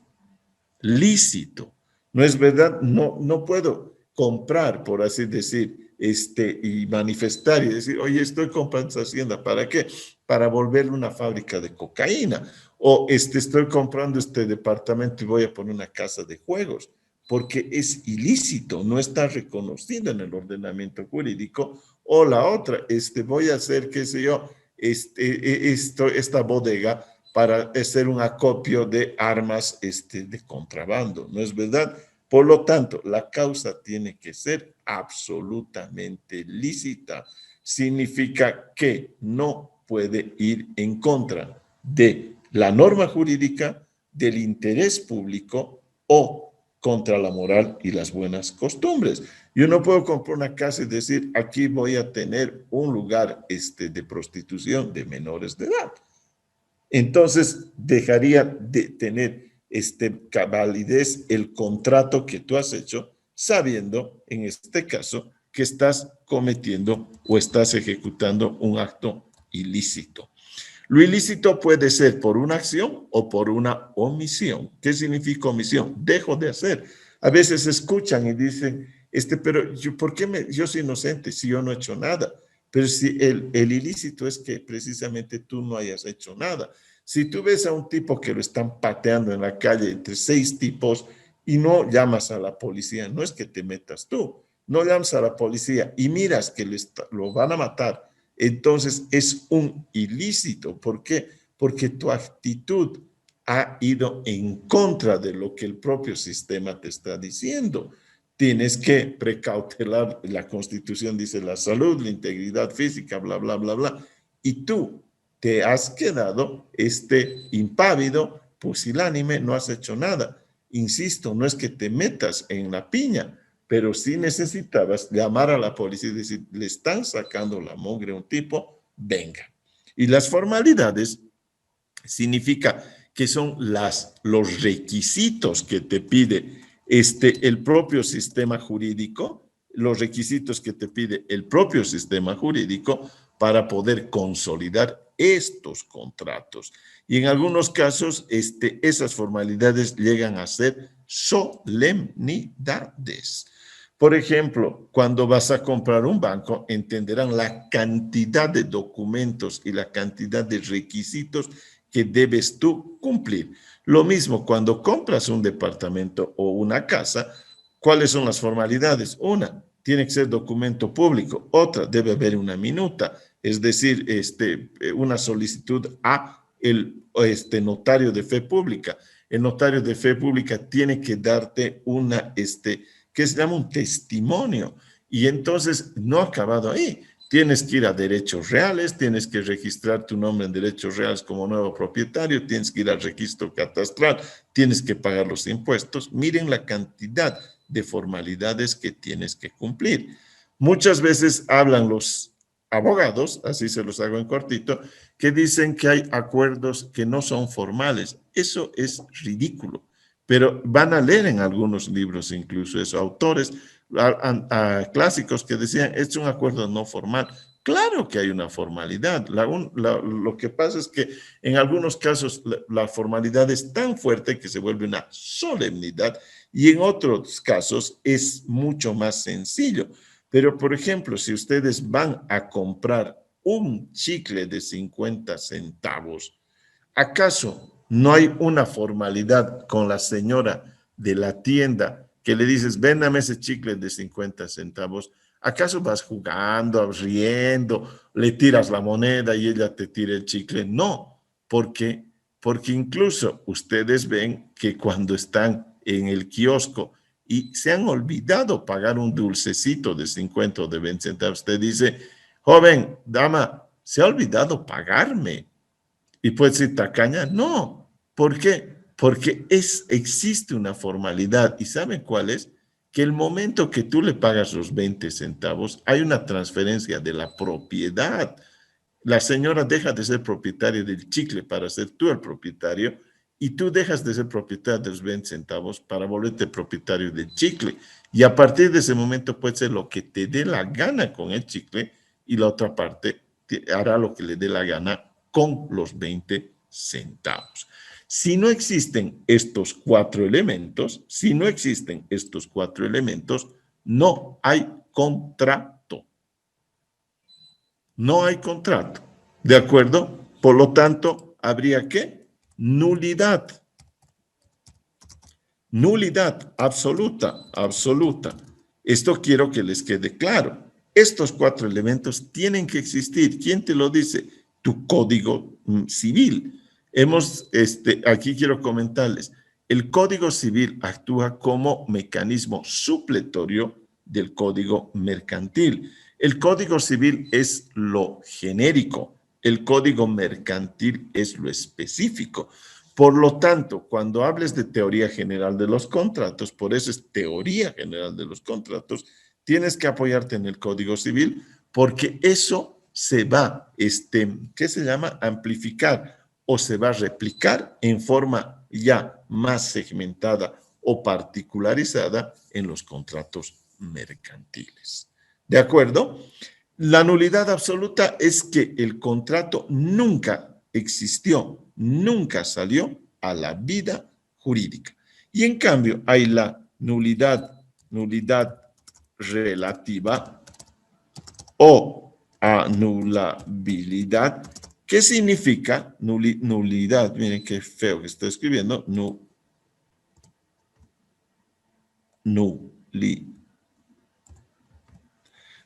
Lícito. ¿No es verdad? No puedo comprar, por así decir, y manifestar y decir, oye, estoy comprando esa hacienda. ¿Para qué? Para volverle una fábrica de cocaína. O estoy comprando este departamento y voy a poner una casa de juegos, porque es ilícito, no está reconocido en el ordenamiento jurídico. O la otra, voy a hacer, qué sé yo, esta bodega para hacer un acopio de armas de contrabando, ¿no es verdad? Por lo tanto, la causa tiene que ser absolutamente lícita. Significa que no puede ir en contra de la norma jurídica, del interés público o contra la moral y las buenas costumbres. Yo no puedo comprar una casa y decir, aquí voy a tener un lugar de prostitución de menores de edad. Entonces, dejaría de tener validez el contrato que tú has hecho, sabiendo, en este caso, que estás cometiendo o estás ejecutando un acto ilícito. Lo ilícito puede ser por una acción o por una omisión. ¿Qué significa omisión? Dejo de hacer. A veces escuchan y dicen, pero ¿por qué yo soy inocente si yo no he hecho nada? Pero si el ilícito es que precisamente tú no hayas hecho nada. Si tú ves a un tipo que lo están pateando en la calle entre 6 tipos y no llamas a la policía, no es que te metas tú, no llamas a la policía y miras que lo van a matar, entonces es un ilícito. ¿Por qué? Porque tu actitud ha ido en contra de lo que el propio sistema te está diciendo. Tienes que precautelar, la Constitución dice la salud, la integridad física, bla, bla, bla, bla. Y tú te has quedado impávido, pusilánime, no has hecho nada. Insisto, no es que te metas en la piña, pero sí necesitabas llamar a la policía y decir, le están sacando la mugre a un tipo, venga. Y las formalidades significa que son los requisitos que te pide el propio sistema jurídico, los requisitos que te pide el propio sistema jurídico para poder consolidar estos contratos. Y en algunos casos, esas formalidades llegan a ser solemnidades. Por ejemplo, cuando vas a comprar un banco, entenderán la cantidad de documentos y la cantidad de requisitos que debes tú cumplir. Lo mismo cuando compras un departamento o una casa, ¿cuáles son las formalidades? Una, tiene que ser documento público. Otra, debe haber una minuta, es decir, una solicitud a el notario de fe pública. El notario de fe pública tiene que darte que se llama un testimonio. Y entonces no ha acabado ahí. Tienes que ir a derechos reales, tienes que registrar tu nombre en derechos reales como nuevo propietario, tienes que ir al registro catastral, tienes que pagar los impuestos. Miren la cantidad de formalidades que tienes que cumplir. Muchas veces hablan los abogados, así se los hago en cortito, que dicen que hay acuerdos que no son formales. Eso es ridículo, pero van a leer en algunos libros incluso esos autores clásicos que decían, es un acuerdo no formal. Claro que hay una formalidad. Lo que pasa es que en algunos casos la formalidad es tan fuerte que se vuelve una solemnidad y en otros casos es mucho más sencillo. Pero, por ejemplo, si ustedes van a comprar un chicle de 50 centavos, ¿acaso no hay una formalidad con la señora de la tienda que le dices, véndame ese chicle de 50 centavos? ¿Acaso vas jugando, riendo, le tiras la moneda y ella te tira el chicle? No, porque incluso ustedes ven que cuando están en el kiosco y se han olvidado pagar un dulcecito de 50 o de 20 centavos, usted dice, joven, dama, se ha olvidado pagarme. Y puede ser tacaña. No. ¿Por qué? Porque existe una formalidad. ¿Y saben cuál es? Que el momento que tú le pagas los 20 centavos, hay una transferencia de la propiedad. La señora deja de ser propietaria del chicle para ser tú el propietario y tú dejas de ser propietario de los 20 centavos para volverte propietario del chicle. Y a partir de ese momento puede ser lo que te dé la gana con el chicle y la otra parte hará lo que le dé la gana con los 20 centavos. Si no existen estos 4 elementos, no hay contrato. No hay contrato. ¿De acuerdo? Por lo tanto, habría que nulidad. Nulidad absoluta, absoluta. Esto quiero que les quede claro. Estos 4 elementos tienen que existir. ¿Quién te lo dice? Tu código civil. Aquí quiero comentarles. El Código Civil actúa como mecanismo supletorio del Código Mercantil. El Código Civil es lo genérico, el Código Mercantil es lo específico. Por lo tanto, cuando hables de teoría general de los contratos, por eso es teoría general de los contratos, tienes que apoyarte en el Código Civil porque eso se va, ¿qué se llama? Amplificar o se va a replicar en forma ya más segmentada o particularizada en los contratos mercantiles. ¿De acuerdo? La nulidad absoluta es que el contrato nunca existió, nunca salió a la vida jurídica. Y en cambio hay la nulidad relativa o anulabilidad. ¿Qué significa nulidad? Miren qué feo que estoy escribiendo.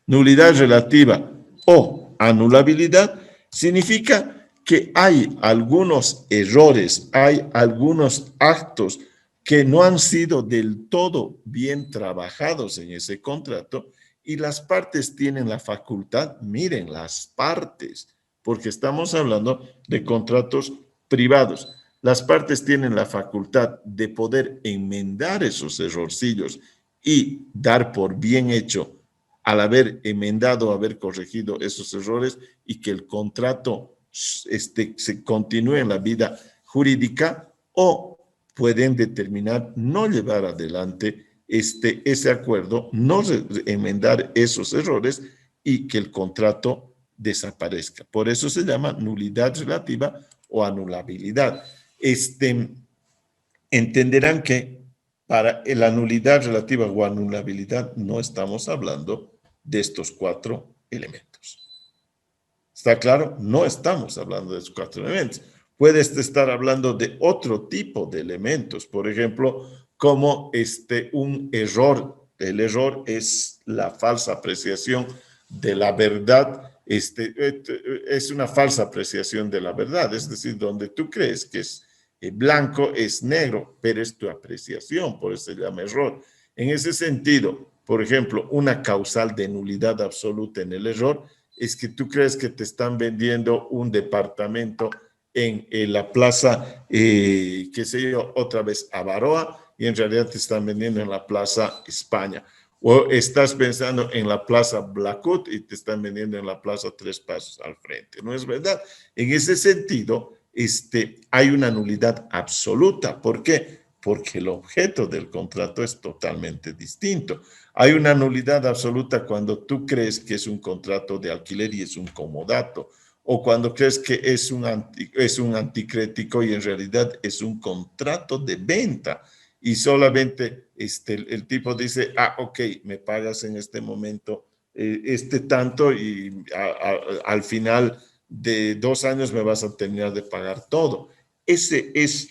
Nulidad relativa o anulabilidad significa que hay algunos errores, hay algunos actos que no han sido del todo bien trabajados en ese contrato y las partes tienen la facultad, miren, las partes, porque estamos hablando de contratos privados. Las partes tienen la facultad de poder enmendar esos errorcillos y dar por bien hecho al haber enmendado, haber corregido esos errores y que el contrato se continúe en la vida jurídica, o pueden determinar no llevar adelante ese acuerdo, no enmendar esos errores y que el contrato desaparezca. Por eso se llama nulidad relativa o anulabilidad. Entenderán que para la nulidad relativa o anulabilidad no estamos hablando de estos 4 elementos. ¿Está claro? No estamos hablando de estos 4 elementos. Puedes estar hablando de otro tipo de elementos, por ejemplo, como un error. El error es la falsa apreciación de la verdad. Es una falsa apreciación de la verdad, es decir, donde tú crees que es blanco es negro, pero es tu apreciación, por eso se llama error. En ese sentido, por ejemplo, una causal de nulidad absoluta en el error es que tú crees que te están vendiendo un departamento en la plaza, qué sé yo, otra vez Avaroa, y en realidad te están vendiendo en la plaza España. O estás pensando en la plaza Blackwood y te están vendiendo en la plaza Tres Pasos al frente. ¿No es verdad? En ese sentido, hay una nulidad absoluta. ¿Por qué? Porque el objeto del contrato es totalmente distinto. Hay una nulidad absoluta cuando tú crees que es un contrato de alquiler y es un comodato, o cuando crees que es un anticrético y en realidad es un contrato de venta. Y solamente el tipo dice, ok, me pagas en este momento tanto y al final de 2 años me vas a terminar de pagar todo. Ese es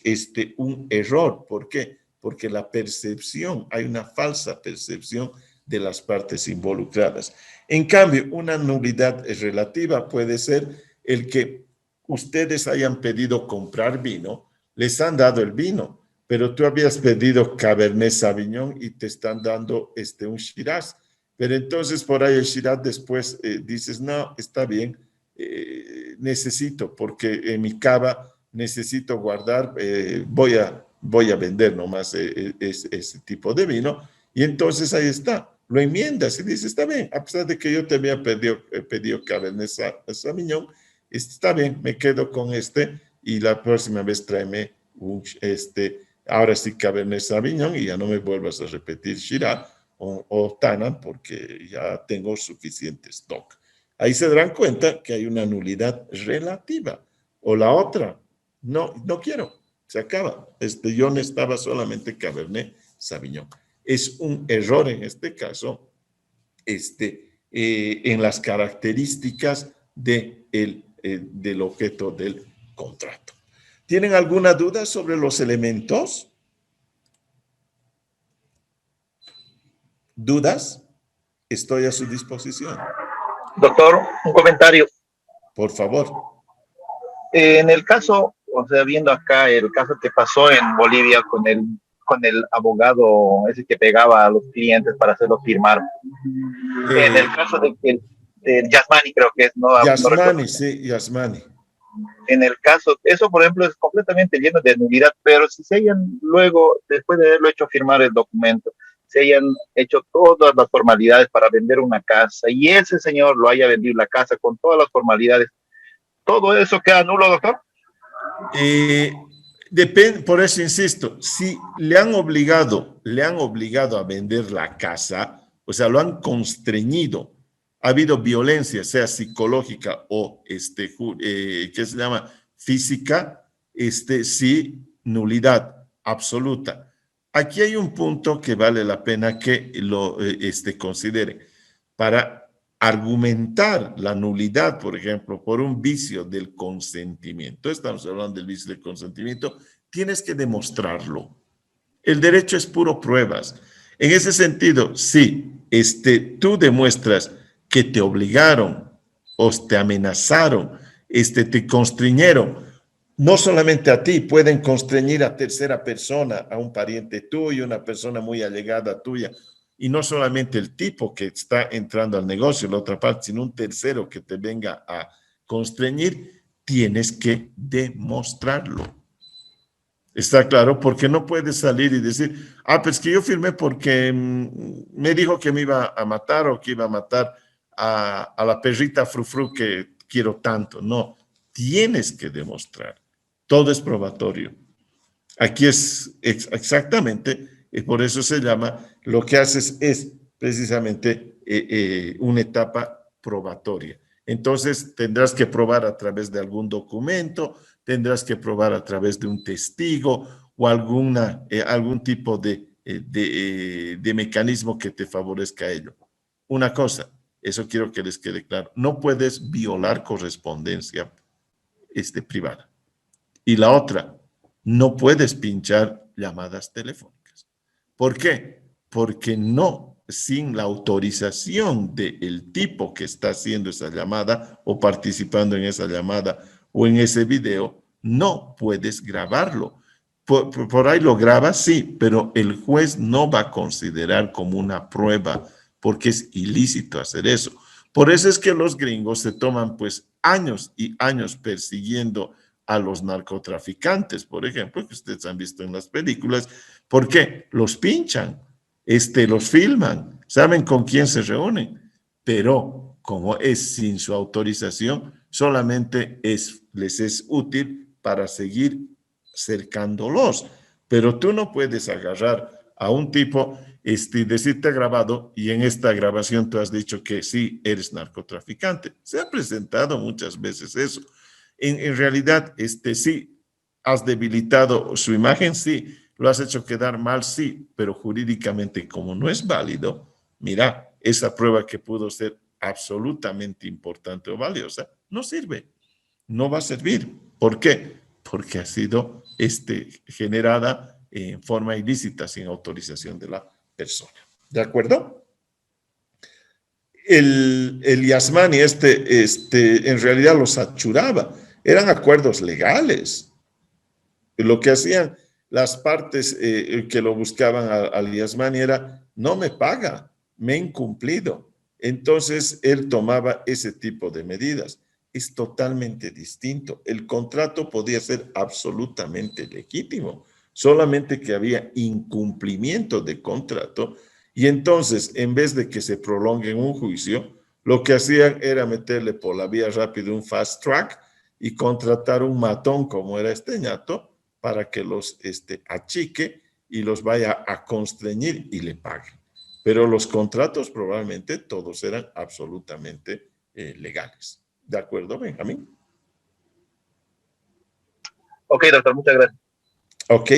un error. ¿Por qué? Porque la percepción, hay una falsa percepción de las partes involucradas. En cambio, una nulidad relativa puede ser el que ustedes hayan pedido comprar vino, les han dado el vino, pero tú habías pedido Cabernet Sauvignon y te están dando un Shiraz. Pero entonces por ahí el Shiraz después dices, no, está bien, necesito, porque en mi cava necesito guardar, voy a vender nomás ese tipo de vino, y entonces ahí está, lo enmiendas y dices, está bien, a pesar de que yo te había pedido Cabernet Sauvignon, está bien, me quedo con y la próxima vez tráeme ahora sí Cabernet Sauvignon y ya no me vuelvas a repetir Shiraz o Tanat porque ya tengo suficiente stock. Ahí se darán cuenta que hay una nulidad relativa. O la otra, no quiero, se acaba. Yo necesitaba solamente Cabernet Sauvignon. Es un error en este caso, en las características del objeto del contrato. ¿Tienen alguna duda sobre los elementos? ¿Dudas? Estoy a su disposición. Doctor, un comentario. Por favor. En el caso, o sea, viendo acá el caso que pasó en Bolivia con el abogado ese que pegaba a los clientes para hacerlo firmar. En el caso de Yasmani, creo que es, ¿no? Yasmani, sí, Yasmani. En el caso, eso por ejemplo es completamente lleno de nulidad, pero si se hayan luego, después de haberlo hecho firmar el documento, se hayan hecho todas las formalidades para vender una casa y ese señor lo haya vendido la casa con todas las formalidades, ¿todo eso queda nulo, doctor? Depende, por eso insisto, si le han obligado a vender la casa, o sea, lo han constreñido, ha habido violencia, sea psicológica o ¿qué se llama? Física, sí, nulidad absoluta. Aquí hay un punto que vale la pena que lo considere. Para argumentar la nulidad, por ejemplo, por un vicio del consentimiento, estamos hablando del vicio del consentimiento, tienes que demostrarlo. El derecho es puro pruebas. En ese sentido, si tú demuestras que te obligaron o te amenazaron, te constriñeron, no solamente a ti, pueden constreñir a tercera persona, a un pariente tuyo, una persona muy allegada tuya, y no solamente el tipo que está entrando al negocio, la otra parte, sino un tercero que te venga a constreñir, tienes que demostrarlo. Está claro, porque no puedes salir y decir, pues que yo firmé porque me dijo que me iba a matar o que iba a matar a la perrita frufru que quiero tanto. No, tienes que demostrar. Todo es probatorio. Aquí es exactamente, por eso se llama, lo que haces es precisamente una etapa probatoria. Entonces tendrás que probar a través de algún documento, tendrás que probar a través de un testigo o algún tipo de mecanismo que te favorezca ello. Una cosa, eso quiero que les quede claro, no puedes violar correspondencia privada. Y la otra, no puedes pinchar llamadas telefónicas. ¿Por qué? Porque no, sin la autorización del tipo que está haciendo esa llamada o participando en esa llamada o en ese video, no puedes grabarlo. Por ahí lo grabas, sí, pero el juez no va a considerar como una prueba porque es ilícito hacer eso. Por eso es que los gringos se toman pues años y años persiguiendo a los narcotraficantes, por ejemplo, que ustedes han visto en las películas. ¿Por qué? Los pinchan, los filman, saben con quién se reúnen, pero como es sin su autorización, solamente les es útil para seguir cercándolos. Pero tú no puedes agarrar a un tipo y decirte grabado y en esta grabación tú has dicho que sí eres narcotraficante. Se ha presentado muchas veces eso. En realidad, sí, has debilitado su imagen, sí, lo has hecho quedar mal, sí, pero jurídicamente como no es válido, mira, esa prueba que pudo ser absolutamente importante o valiosa, no sirve, no va a servir. ¿Por qué? Porque ha sido generada en forma ilícita sin autorización de la persona. ¿De acuerdo? El Yasmani en realidad los achuraba. Eran acuerdos legales. Lo que hacían las partes que lo buscaban al Yasmani era, no me paga, me he incumplido. Entonces, él tomaba ese tipo de medidas. Es totalmente distinto. El contrato podía ser absolutamente legítimo, solamente que había incumplimiento de contrato y entonces, en vez de que se prolongue en un juicio, lo que hacían era meterle por la vía rápida un fast track y contratar un matón como era ñato para que los achique y los vaya a constreñir y le pague. Pero los contratos probablemente todos eran absolutamente legales. ¿De acuerdo, Benjamín? Ok, doctor, muchas gracias. Ok.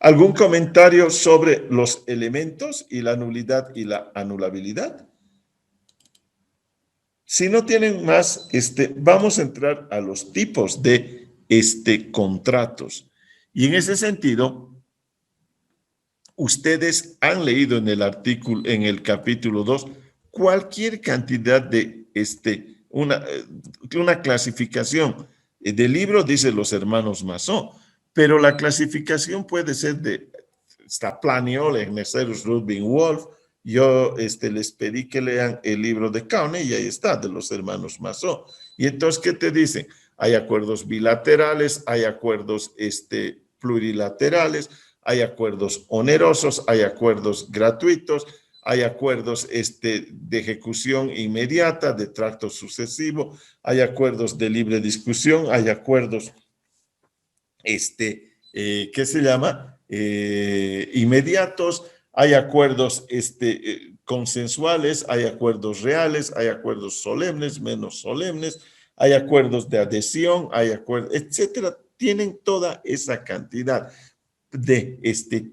¿Algún comentario sobre los elementos y la nulidad y la anulabilidad? Si no tienen más, vamos a entrar a los tipos de contratos. Y en ese sentido, ustedes han leído en el artículo, en el capítulo 2, cualquier cantidad de una clasificación del libro, dice los hermanos Masson, pero la clasificación puede ser de Staplaniol, Ernestus Rudbin Wolf. Yo les pedí que lean el libro de Kaune y ahí está, de los hermanos Masson. Y entonces, ¿qué te dicen? Hay acuerdos bilaterales, hay acuerdos plurilaterales, hay acuerdos onerosos, hay acuerdos gratuitos, hay acuerdos de ejecución inmediata, de tracto sucesivo, hay acuerdos de libre discusión, hay acuerdos ¿qué se llama? Inmediatos, hay acuerdos consensuales, hay acuerdos reales, hay acuerdos solemnes, menos solemnes, hay acuerdos de adhesión, hay acuerdos, etcétera. Tienen toda esa cantidad de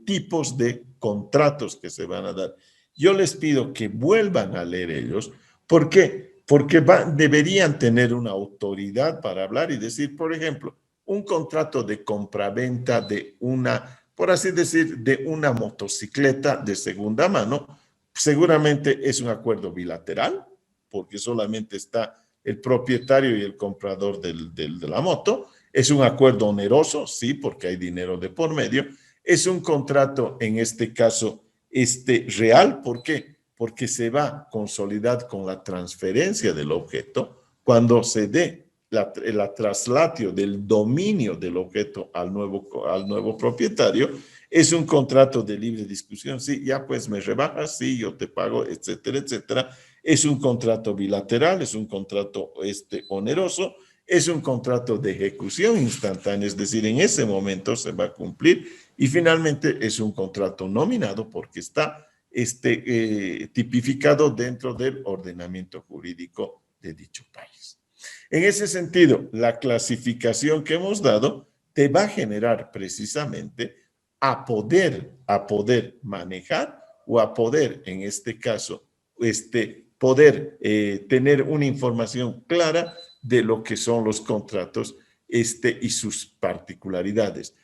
tipos de contratos que se van a dar. Yo les pido que vuelvan a leer ellos. ¿Por qué? Porque deberían tener una autoridad para hablar y decir, por ejemplo, un contrato de compraventa de una, por así decir, de una motocicleta de segunda mano, seguramente es un acuerdo bilateral, porque solamente está el propietario y el comprador de la moto. Es un acuerdo oneroso, sí, porque hay dinero de por medio. Es un contrato, en este caso, real. ¿Por qué? Porque se va a consolidar con la transferencia del objeto cuando se dé la traslatio del dominio del objeto al nuevo propietario. Es un contrato de libre discusión. Sí, ya pues me rebajas, sí, yo te pago, etcétera, etcétera. Es un contrato bilateral, es un contrato oneroso, es un contrato de ejecución instantánea, es decir, en ese momento se va a cumplir, y finalmente es un contrato nominado porque está tipificado dentro del ordenamiento jurídico de dicho país. En ese sentido, la clasificación que hemos dado te va a generar precisamente a poder manejar o a poder, en este caso, poder tener una información clara de lo que son los contratos y sus particularidades.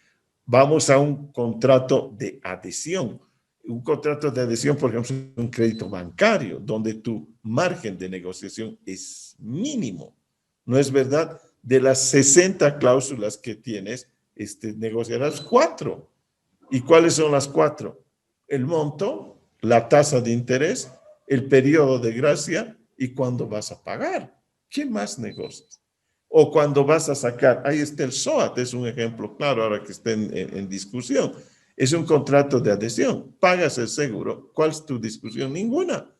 Vamos a un contrato de adhesión. Un contrato de adhesión, por ejemplo, es un crédito bancario, donde tu margen de negociación es mínimo. ¿No es verdad? De las 60 cláusulas que tienes, negociarás 4. ¿Y cuáles son las 4? El monto, la tasa de interés, el periodo de gracia y cuándo vas a pagar. ¿Qué más negocias? O cuando vas a sacar, ahí está el SOAT, es un ejemplo claro ahora que está en discusión. Es un contrato de adhesión, pagas el seguro. ¿Cuál es tu discusión? Ninguna.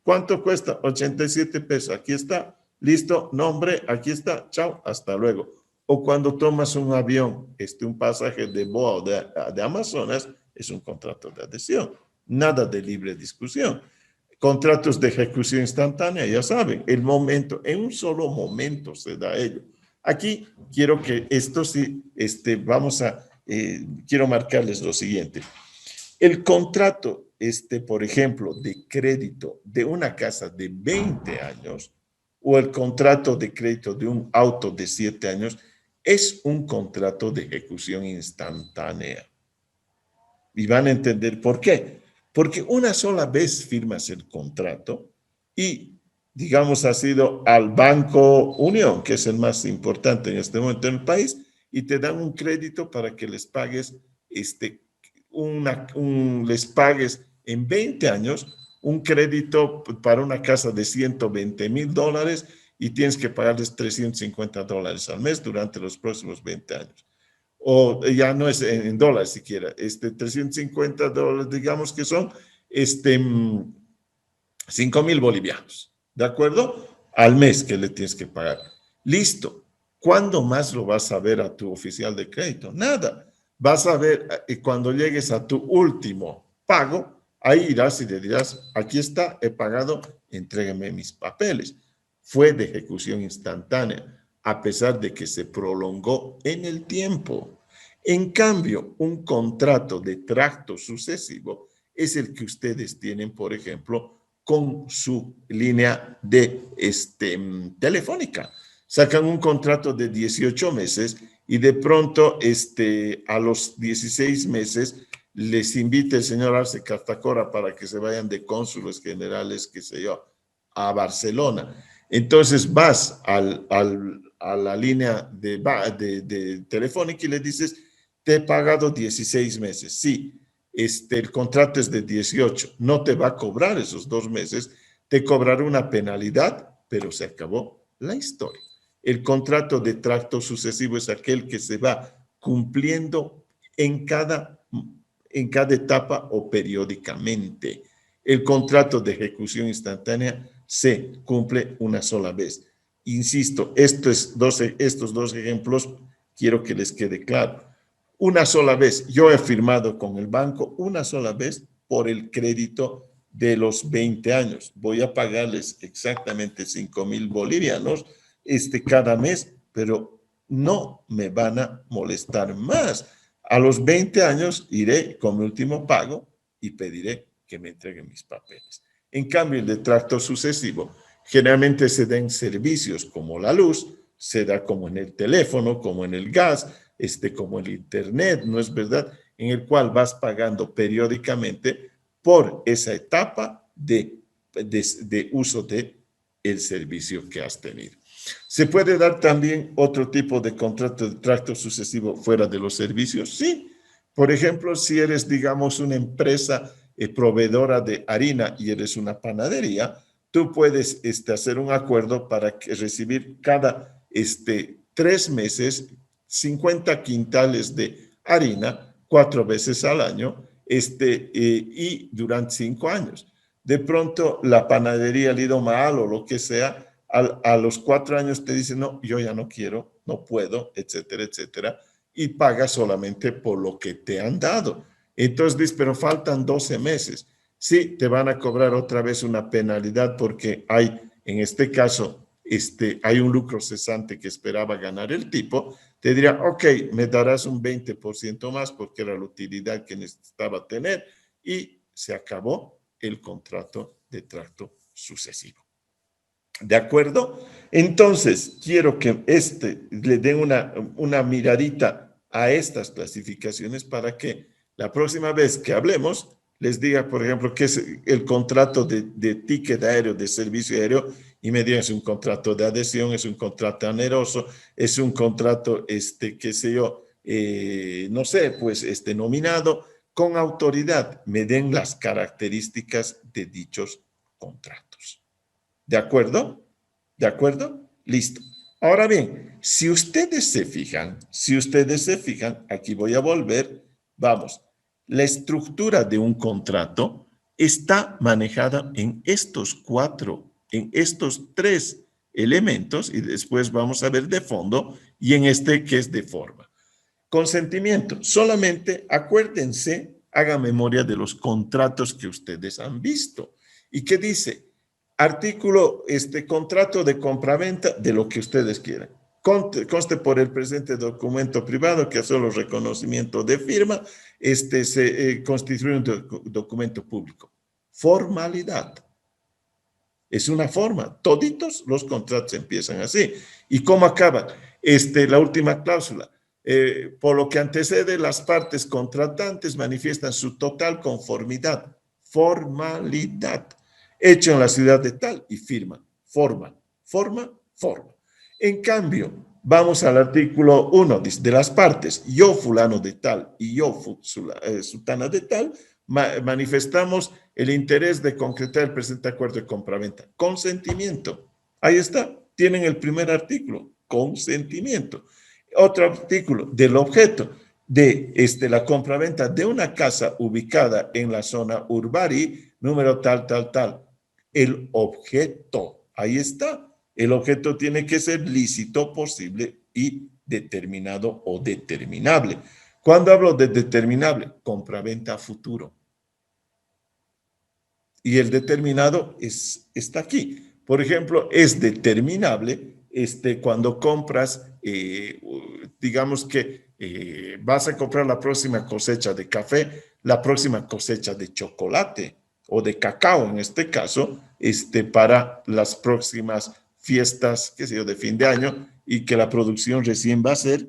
¿Cuánto cuesta? 87 pesos. Aquí está. Listo, nombre, aquí está. Chao, hasta luego. O cuando tomas un avión, un pasaje de BOA o de Amazonas, es un contrato de adhesión. Nada de libre discusión. Contratos de ejecución instantánea, ya saben, el momento, en un solo momento se da ello. Aquí quiero que esto sí, quiero marcarles lo siguiente. El contrato, por ejemplo, de crédito de una casa de 20 años o el contrato de crédito de un auto de 7 años es un contrato de ejecución instantánea. Y van a entender por qué. Porque una sola vez firmas el contrato y, digamos, has ido al Banco Unión, que es el más importante en este momento en el país, y te dan un crédito para que les pagues, les pagues en 20 años un crédito para una casa de $120,000 y tienes que pagarles $350 al mes durante los próximos 20 años. O ya no es en dólares siquiera, $350, digamos que son 5,000 bolivianos, ¿de acuerdo? Al mes que le tienes que pagar. Listo. ¿Cuándo más lo vas a ver a tu oficial de crédito? Nada. Vas a ver cuando llegues a tu último pago, ahí irás y le dirás, aquí está, he pagado, entrégueme mis papeles. Fue de ejecución instantánea, a pesar de que se prolongó en el tiempo. En cambio, un contrato de tracto sucesivo es el que ustedes tienen, por ejemplo, con su línea de telefónica. Sacan un contrato de 18 meses y de pronto a los 16 meses les invita el señor Arce Cartacora para que se vayan de cónsules generales, qué sé yo, a Barcelona. Entonces vas a la línea de telefónica y le dices, te he pagado 16 meses. Sí, el contrato es de 18, no te va a cobrar esos 2 meses, te cobrará una penalidad, pero se acabó la historia. El contrato de tracto sucesivo es aquel que se va cumpliendo en cada etapa o periódicamente. El contrato de ejecución instantánea se cumple una sola vez. Insisto, estos dos ejemplos quiero que les quede claro. una sola vez. Yo he firmado con el banco una sola vez por el crédito de los 20 años. Voy a pagarles exactamente 5,000 bolivianos cada mes, pero no me van a molestar más. A los 20 años iré con mi último pago y pediré que me entreguen mis papeles. En cambio, el de tracto sucesivo generalmente se da en servicios como la luz, se da como en el teléfono, como en el gas, como el internet, ¿no es verdad? En el cual vas pagando periódicamente por esa etapa de uso de el servicio que has tenido. ¿Se puede dar también otro tipo de contrato de tracto sucesivo fuera de los servicios? Sí. Por ejemplo, si eres, digamos, una empresa proveedora de harina y eres una panadería, tú puedes hacer un acuerdo para recibir cada 3 meses 50 quintales de harina 4 veces al año y durante 5 años. De pronto la panadería le ha ido mal o lo que sea, a los 4 años te dice, no, yo ya no quiero, no puedo, etcétera, etcétera, y pagas solamente por lo que te han dado. Entonces dices, pero faltan 12 meses. Sí, te van a cobrar otra vez una penalidad porque hay, en este caso, hay un lucro cesante que esperaba ganar el tipo, te diría, ok, me darás un 20% más porque era la utilidad que necesitaba tener y se acabó el contrato de tracto sucesivo. ¿De acuerdo? Entonces, quiero que le den una miradita a estas clasificaciones para que la próxima vez que hablemos les diga, por ejemplo, qué es el contrato de ticket aéreo, de servicio aéreo, y me digan, es un contrato de adhesión, es un contrato oneroso, es un contrato, qué sé yo, no sé, pues, nominado con autoridad. Me den las características de dichos contratos. ¿De acuerdo? ¿De acuerdo? Listo. Ahora bien, si ustedes se fijan, aquí voy a volver, vamos, la estructura de un contrato está manejada en estos tres elementos, y después vamos a ver de fondo, y en que es de forma. Consentimiento. Solamente acuérdense, hagan memoria de los contratos que ustedes han visto. ¿Y qué dice? Artículo, contrato de compraventa de lo que ustedes quieran. Conste por el presente documento privado que solo reconocimiento de firma, se constituye un documento público. Formalidad. Es una forma. Toditos los contratos empiezan así. ¿Y cómo acaba? La última cláusula. Por lo que antecede, las partes contratantes manifiestan su total conformidad. Formalidad. Hecho en la ciudad de tal y firma. Forma. En cambio, vamos al artículo 1 de las partes. Yo, fulano de tal, y yo, sultana de tal, manifestamos el interés de concretar el presente acuerdo de compraventa. Consentimiento. Ahí está. Tienen el primer artículo. Consentimiento. Otro artículo del objeto de la compraventa de una casa ubicada en la zona Urbari, número tal. El objeto. Ahí está. El objeto tiene que ser lícito, posible y determinado o determinable. Cuando hablo de determinable, compraventa a futuro. Y el determinado está aquí. Por ejemplo, es determinable cuando compras, digamos que vas a comprar la próxima cosecha de café, la próxima cosecha de chocolate o de cacao, en este caso, para las próximas fiestas, qué sé yo, de fin de año, y que la producción recién va a ser,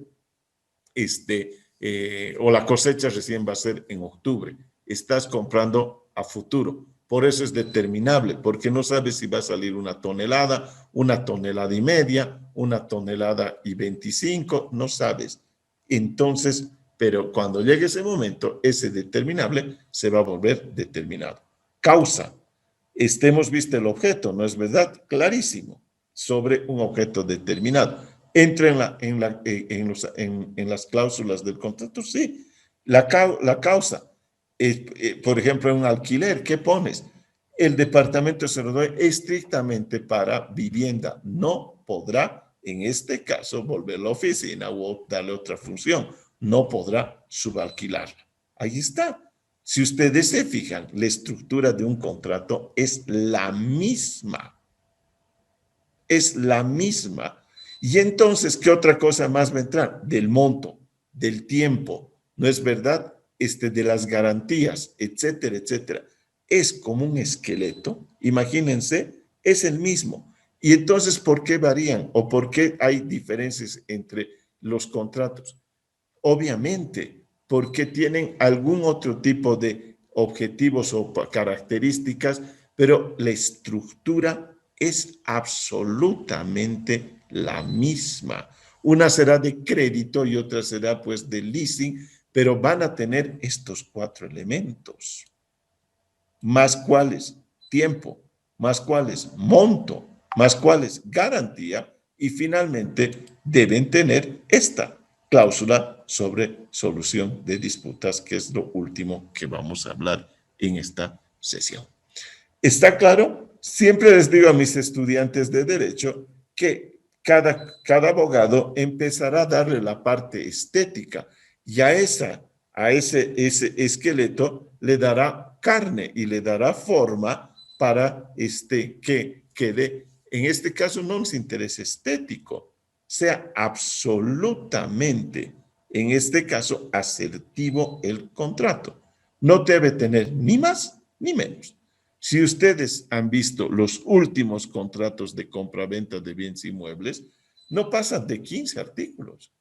o la cosecha recién va a ser en octubre. Estás comprando a futuro. Por eso es determinable, porque no sabes si va a salir una tonelada y media, 1,25 toneladas, no sabes. Entonces, pero cuando llegue ese momento, ese determinable se va a volver determinado. Causa. Hemos visto el objeto, ¿no es verdad? Clarísimo, sobre un objeto determinado. Entra en las cláusulas del contrato, sí. La causa. Por ejemplo, en un alquiler, ¿qué pones? El departamento se lo doy estrictamente para vivienda. No podrá, en este caso, volver a la oficina o darle otra función. no podrá subalquilarla. Ahí está. Si ustedes se fijan, la estructura de un contrato es la misma. Es la misma. Y entonces, ¿qué otra cosa más va a entrar? Del monto, del tiempo, ¿no es verdad? De las garantías, etcétera, etcétera. Es como un esqueleto, imagínense, es el mismo. Y entonces, ¿por qué varían o por qué hay diferencias entre los contratos? Obviamente, porque tienen algún otro tipo de objetivos o características, pero la estructura es absolutamente la misma. Una será de crédito y otra será pues de leasing, pero van a tener estos 4 elementos. Más cuáles, tiempo, más cuáles, monto, más cuáles, garantía, y finalmente deben tener esta cláusula sobre solución de disputas, que es lo último que vamos a hablar en esta sesión. ¿Está claro? Siempre les digo a mis estudiantes de Derecho que cada abogado empezará a darle la parte estética y a ese esqueleto le dará carne y le dará forma para que quede, en este caso no nos interesa estético, sea absolutamente, en este caso, asertivo el contrato. No debe tener ni más ni menos. Si ustedes han visto los últimos contratos de compra-venta de bienes inmuebles, no pasan de 15 artículos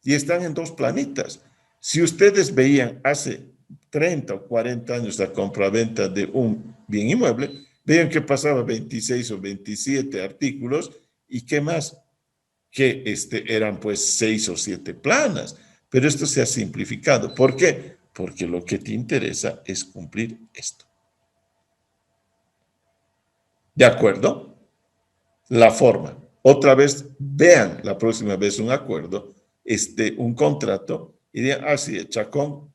y están en 2 planitas. Si ustedes veían hace 30 o 40 años la compra-venta de un bien inmueble, veían que pasaba 26 o 27 artículos y qué más, que eran pues 6 o 7 planas. Pero esto se ha simplificado. ¿Por qué? Porque lo que te interesa es cumplir esto. ¿De acuerdo? La forma. Otra vez, vean la próxima vez un acuerdo, un contrato, y digan, ah, sí, el Chacón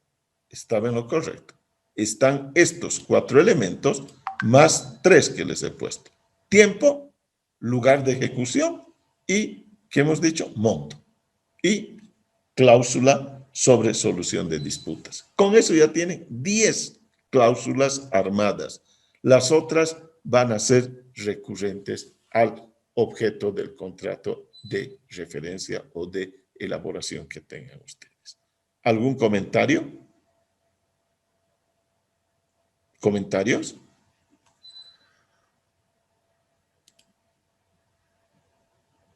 estaba en lo correcto. Están estos 4 elementos más 3 que les he puesto. Tiempo, lugar de ejecución y, ¿qué hemos dicho? Monto. Y cláusula sobre solución de disputas. Con eso ya tienen 10 cláusulas armadas. Las otras van a ser recurrentes al objeto del contrato de referencia o de elaboración que tengan ustedes. ¿Algún comentario? ¿Comentarios?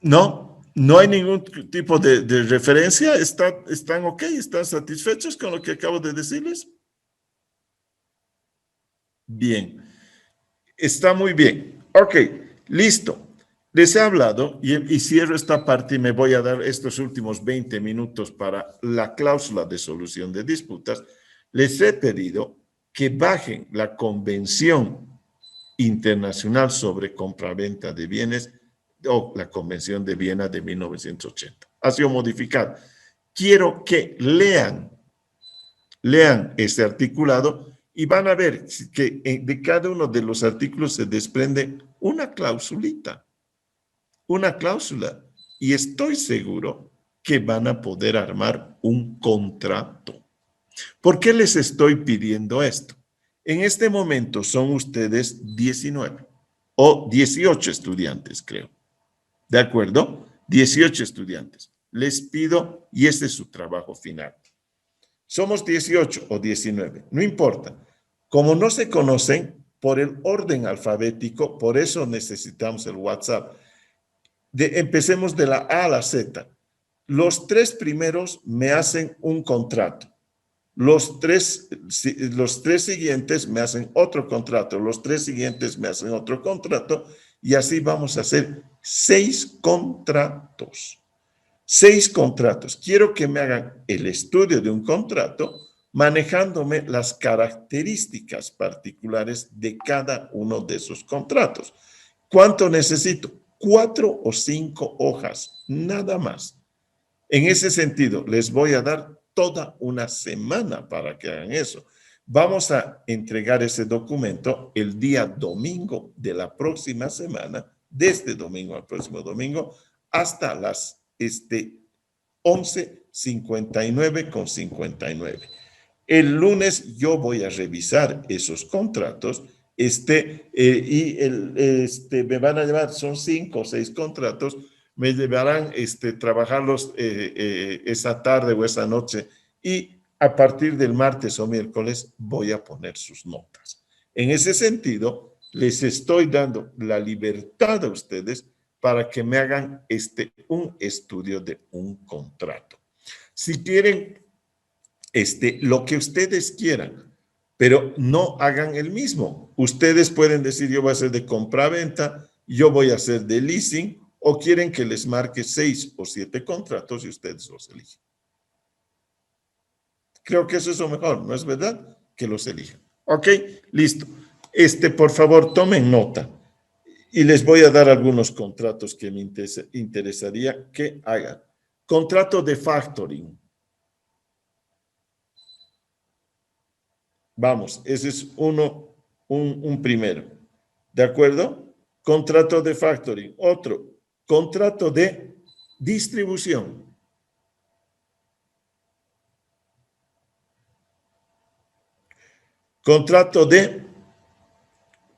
No, no hay ningún tipo de referencia. ¿Están ok? ¿Están satisfechos con lo que acabo de decirles? Bien. Está muy bien. Ok, listo. Les he hablado y cierro esta parte y me voy a dar estos últimos 20 minutos para la cláusula de solución de disputas. Les he pedido que bajen la Convención Internacional sobre Compraventa de Bienes o la Convención de Viena de 1980. Ha sido modificada. Quiero que lean este articulado y van a ver que de cada uno de los artículos se desprende una clausulita, una cláusula. Y estoy seguro que van a poder armar un contrato. ¿Por qué les estoy pidiendo esto? En este momento son ustedes 19 o 18 estudiantes, creo. ¿De acuerdo? 18 estudiantes. Les pido, y este es su trabajo final. Somos 18 o 19, no importa. Como no se conocen por el orden alfabético, por eso necesitamos el WhatsApp. Empecemos de la A a la Z. Los 3 primeros me hacen un contrato. Los tres siguientes me hacen otro contrato. Los 3 siguientes me hacen otro contrato. Y así vamos a hacer 6 contratos. 6 contratos. Quiero que me hagan el estudio de un contrato manejándome las características particulares de cada uno de esos contratos. ¿Cuánto necesito? 4 o 5 hojas, nada más. En ese sentido, les voy a dar toda una semana para que hagan eso. Vamos a entregar ese documento el día domingo de la próxima semana, desde domingo al próximo domingo, hasta las 11:59:59. El lunes yo voy a revisar esos contratos me van a llevar, son 5 o 6 contratos, me llevarán trabajarlos esa tarde o esa noche y a partir del martes o miércoles voy a poner sus notas. En ese sentido, les estoy dando la libertad a ustedes para que me hagan un estudio de un contrato. Si quieren lo que ustedes quieran, pero no hagan el mismo. Ustedes pueden decir, yo voy a hacer de compra-venta, yo voy a hacer de leasing, o quieren que les marque 6 o 7 contratos y ustedes los eligen. Creo que eso es lo mejor, ¿no es verdad? Que los elijan. Ok, listo. Por favor, tomen nota. Y les voy a dar algunos contratos que me interesaría que hagan. Contrato de factoring. Vamos, ese es un primero. ¿De acuerdo? Contrato de factoring. Otro, contrato de distribución. Contrato de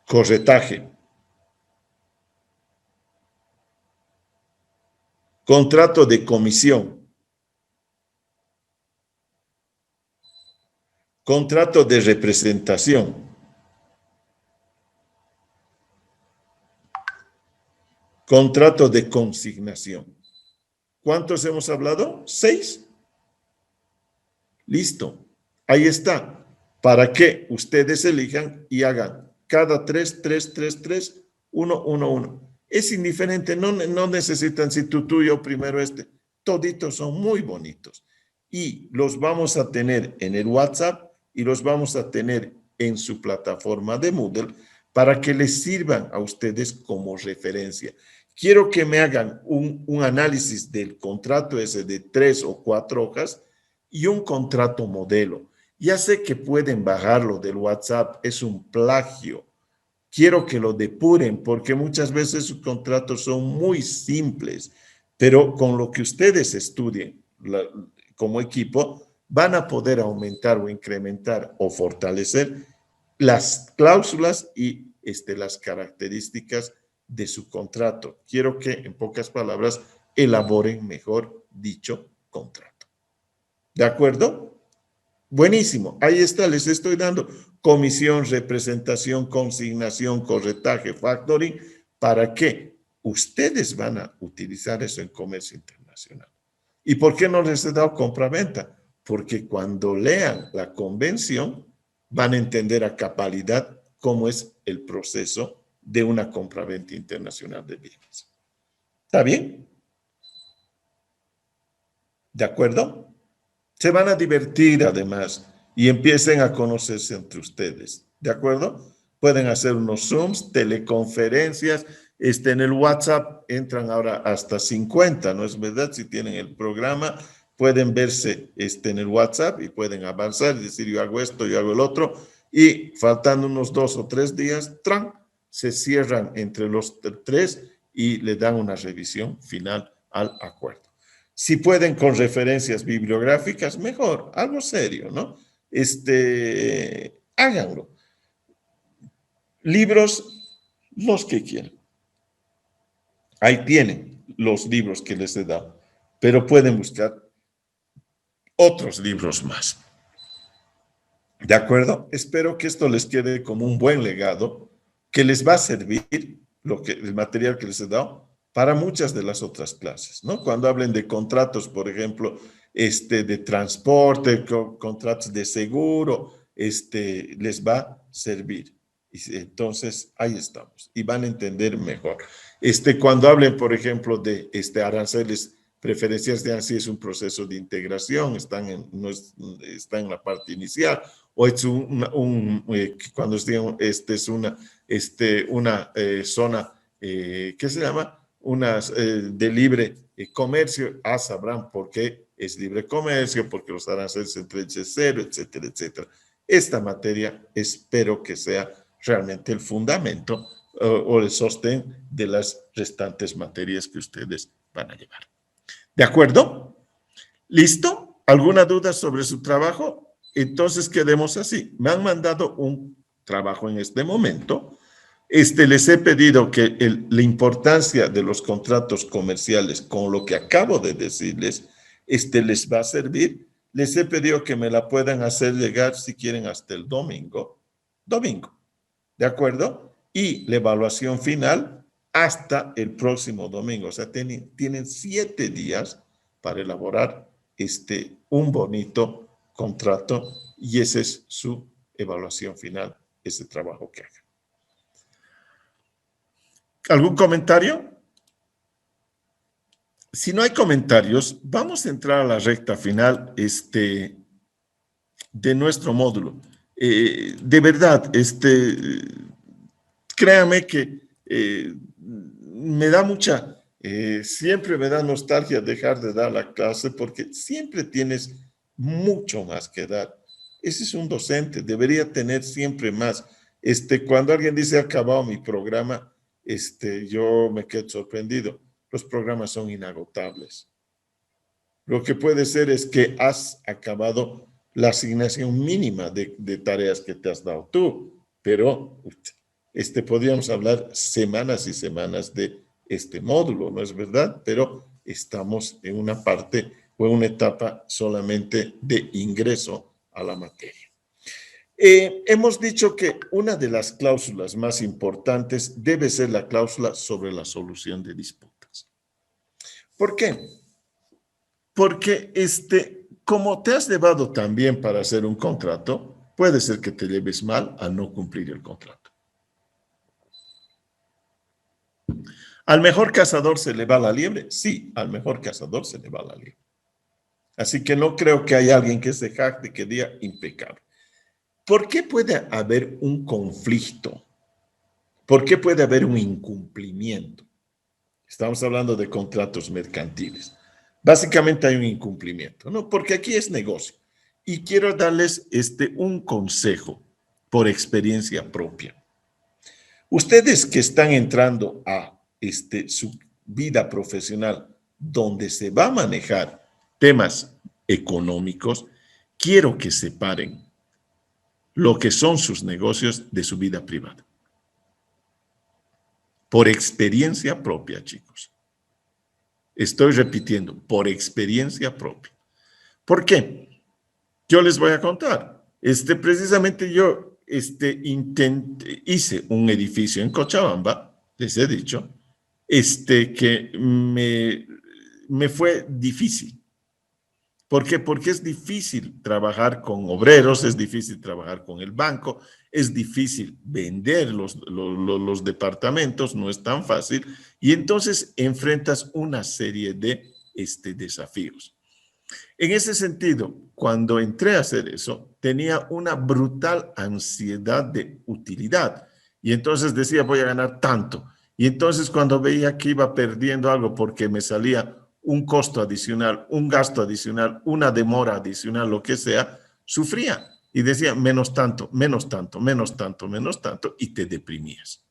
corretaje. Contrato de comisión. Contrato de representación. Contrato de consignación. ¿Cuántos hemos hablado? 6. Listo. Ahí está. Para que ustedes elijan y hagan cada 3, 3, 3, 3, 1, 1, 1. Es indiferente, no necesitan si tú, yo primero Toditos son muy bonitos. Y los vamos a tener en el WhatsApp y los vamos a tener en su plataforma de Moodle para que les sirvan a ustedes como referencia. Quiero que me hagan un análisis del contrato ese de 3 o 4 hojas y un contrato modelo. Ya sé que pueden bajarlo del WhatsApp, es un plagio. Quiero que lo depuren porque muchas veces sus contratos son muy simples, pero con lo que ustedes estudien como equipo, van a poder aumentar o incrementar o fortalecer las cláusulas y las características de su contrato. Quiero que, en pocas palabras, elaboren mejor dicho contrato. ¿De acuerdo? Buenísimo. Ahí está, les estoy dando comisión, representación, consignación, corretaje, factoring, para que ustedes van a utilizar eso en comercio internacional. ¿Y por qué no les he dado compra-venta? Porque cuando lean la convención van a entender a cabalidad cómo es el proceso de una compra-venta internacional de bienes. ¿Está bien? ¿De acuerdo? Se van a divertir además y empiecen a conocerse entre ustedes. ¿De acuerdo? Pueden hacer unos Zooms, teleconferencias. En el WhatsApp entran ahora hasta 50, ¿no es verdad? Si tienen el programa, pueden verse en el WhatsApp y pueden avanzar y decir, yo hago esto, yo hago el otro. Y faltando unos 2 o 3 días, ¡tran!, se cierran entre los 3 y le dan una revisión final al acuerdo. Si pueden con referencias bibliográficas, mejor, algo serio, ¿no? Háganlo. Libros, los que quieran. Ahí tienen los libros que les he dado, pero pueden buscar otros libros más. ¿De acuerdo? Espero que esto les quede como un buen legado, que les va a servir el material que les he dado para muchas de las otras clases, ¿no? Cuando hablen de contratos, por ejemplo, de transporte, contratos de seguro, les va a servir. Y entonces, ahí estamos. Y van a entender mejor. Cuando hablen, por ejemplo, de aranceles preferencias, de así es un proceso de integración, están en la parte inicial, o es cuando es una zona, ¿qué se llama? De libre comercio, sabrán por qué es libre comercio, porque los aranceles entre cero, etcétera, etcétera. Esta materia espero que sea realmente el fundamento o el sostén de las restantes materias que ustedes van a llevar. ¿De acuerdo? ¿Listo? ¿Alguna duda sobre su trabajo? Entonces quedemos así. Me han mandado un trabajo en este momento. Les he pedido que la importancia de los contratos comerciales con lo que acabo de decirles, les va a servir. Les he pedido que me la puedan hacer llegar si quieren hasta el domingo. Domingo, ¿de acuerdo? Y la evaluación final hasta el próximo domingo. O sea, tienen 7 días para elaborar un bonito contrato y esa es su evaluación final, ese trabajo que hagan. ¿Algún comentario? Si no hay comentarios, vamos a entrar a la recta final de nuestro módulo. De verdad, créame que me da siempre me da nostalgia dejar de dar la clase porque siempre tienes mucho más que dar. Ese es un docente, debería tener siempre más. Cuando alguien dice acabado mi programa, yo me quedo sorprendido. Los programas son inagotables. Lo que puede ser es que has acabado la asignación mínima de tareas que te has dado tú, pero podríamos hablar semanas y semanas de este módulo, ¿no es verdad? Pero estamos en una parte o en una etapa solamente de ingreso a la materia. Hemos dicho que una de las cláusulas más importantes debe ser la cláusula sobre la solución de disputas. ¿Por qué? Porque como te has llevado también para hacer un contrato, puede ser que te lleves mal al no cumplir el contrato. ¿Al mejor cazador se le va la liebre? Sí, al mejor cazador se le va la liebre. Así que no creo que haya alguien que se jacte que diga impecable. ¿Por qué puede haber un conflicto? ¿Por qué puede haber un incumplimiento? Estamos hablando de contratos mercantiles. Básicamente hay un incumplimiento, ¿no? Porque aquí es negocio. Y quiero darles un consejo por experiencia propia. Ustedes que están entrando a su vida profesional, donde se va a manejar temas económicos, quiero que separen lo que son sus negocios de su vida privada. Por experiencia propia, chicos. Estoy repitiendo, por experiencia propia. ¿Por qué? Yo les voy a contar. Precisamente yo hice un edificio en Cochabamba, les he dicho, que me fue difícil. ¿Por qué? Porque es difícil trabajar con obreros, es difícil trabajar con el banco, es difícil vender los departamentos, no es tan fácil, y entonces enfrentas una serie de desafíos. En ese sentido, cuando entré a hacer eso, tenía una brutal ansiedad de utilidad, y entonces decía, voy a ganar tanto, y entonces cuando veía que iba perdiendo algo porque me salía un costo adicional, un gasto adicional, una demora adicional, lo que sea, sufría y decía menos tanto, menos tanto, menos tanto, menos tanto, y te deprimías.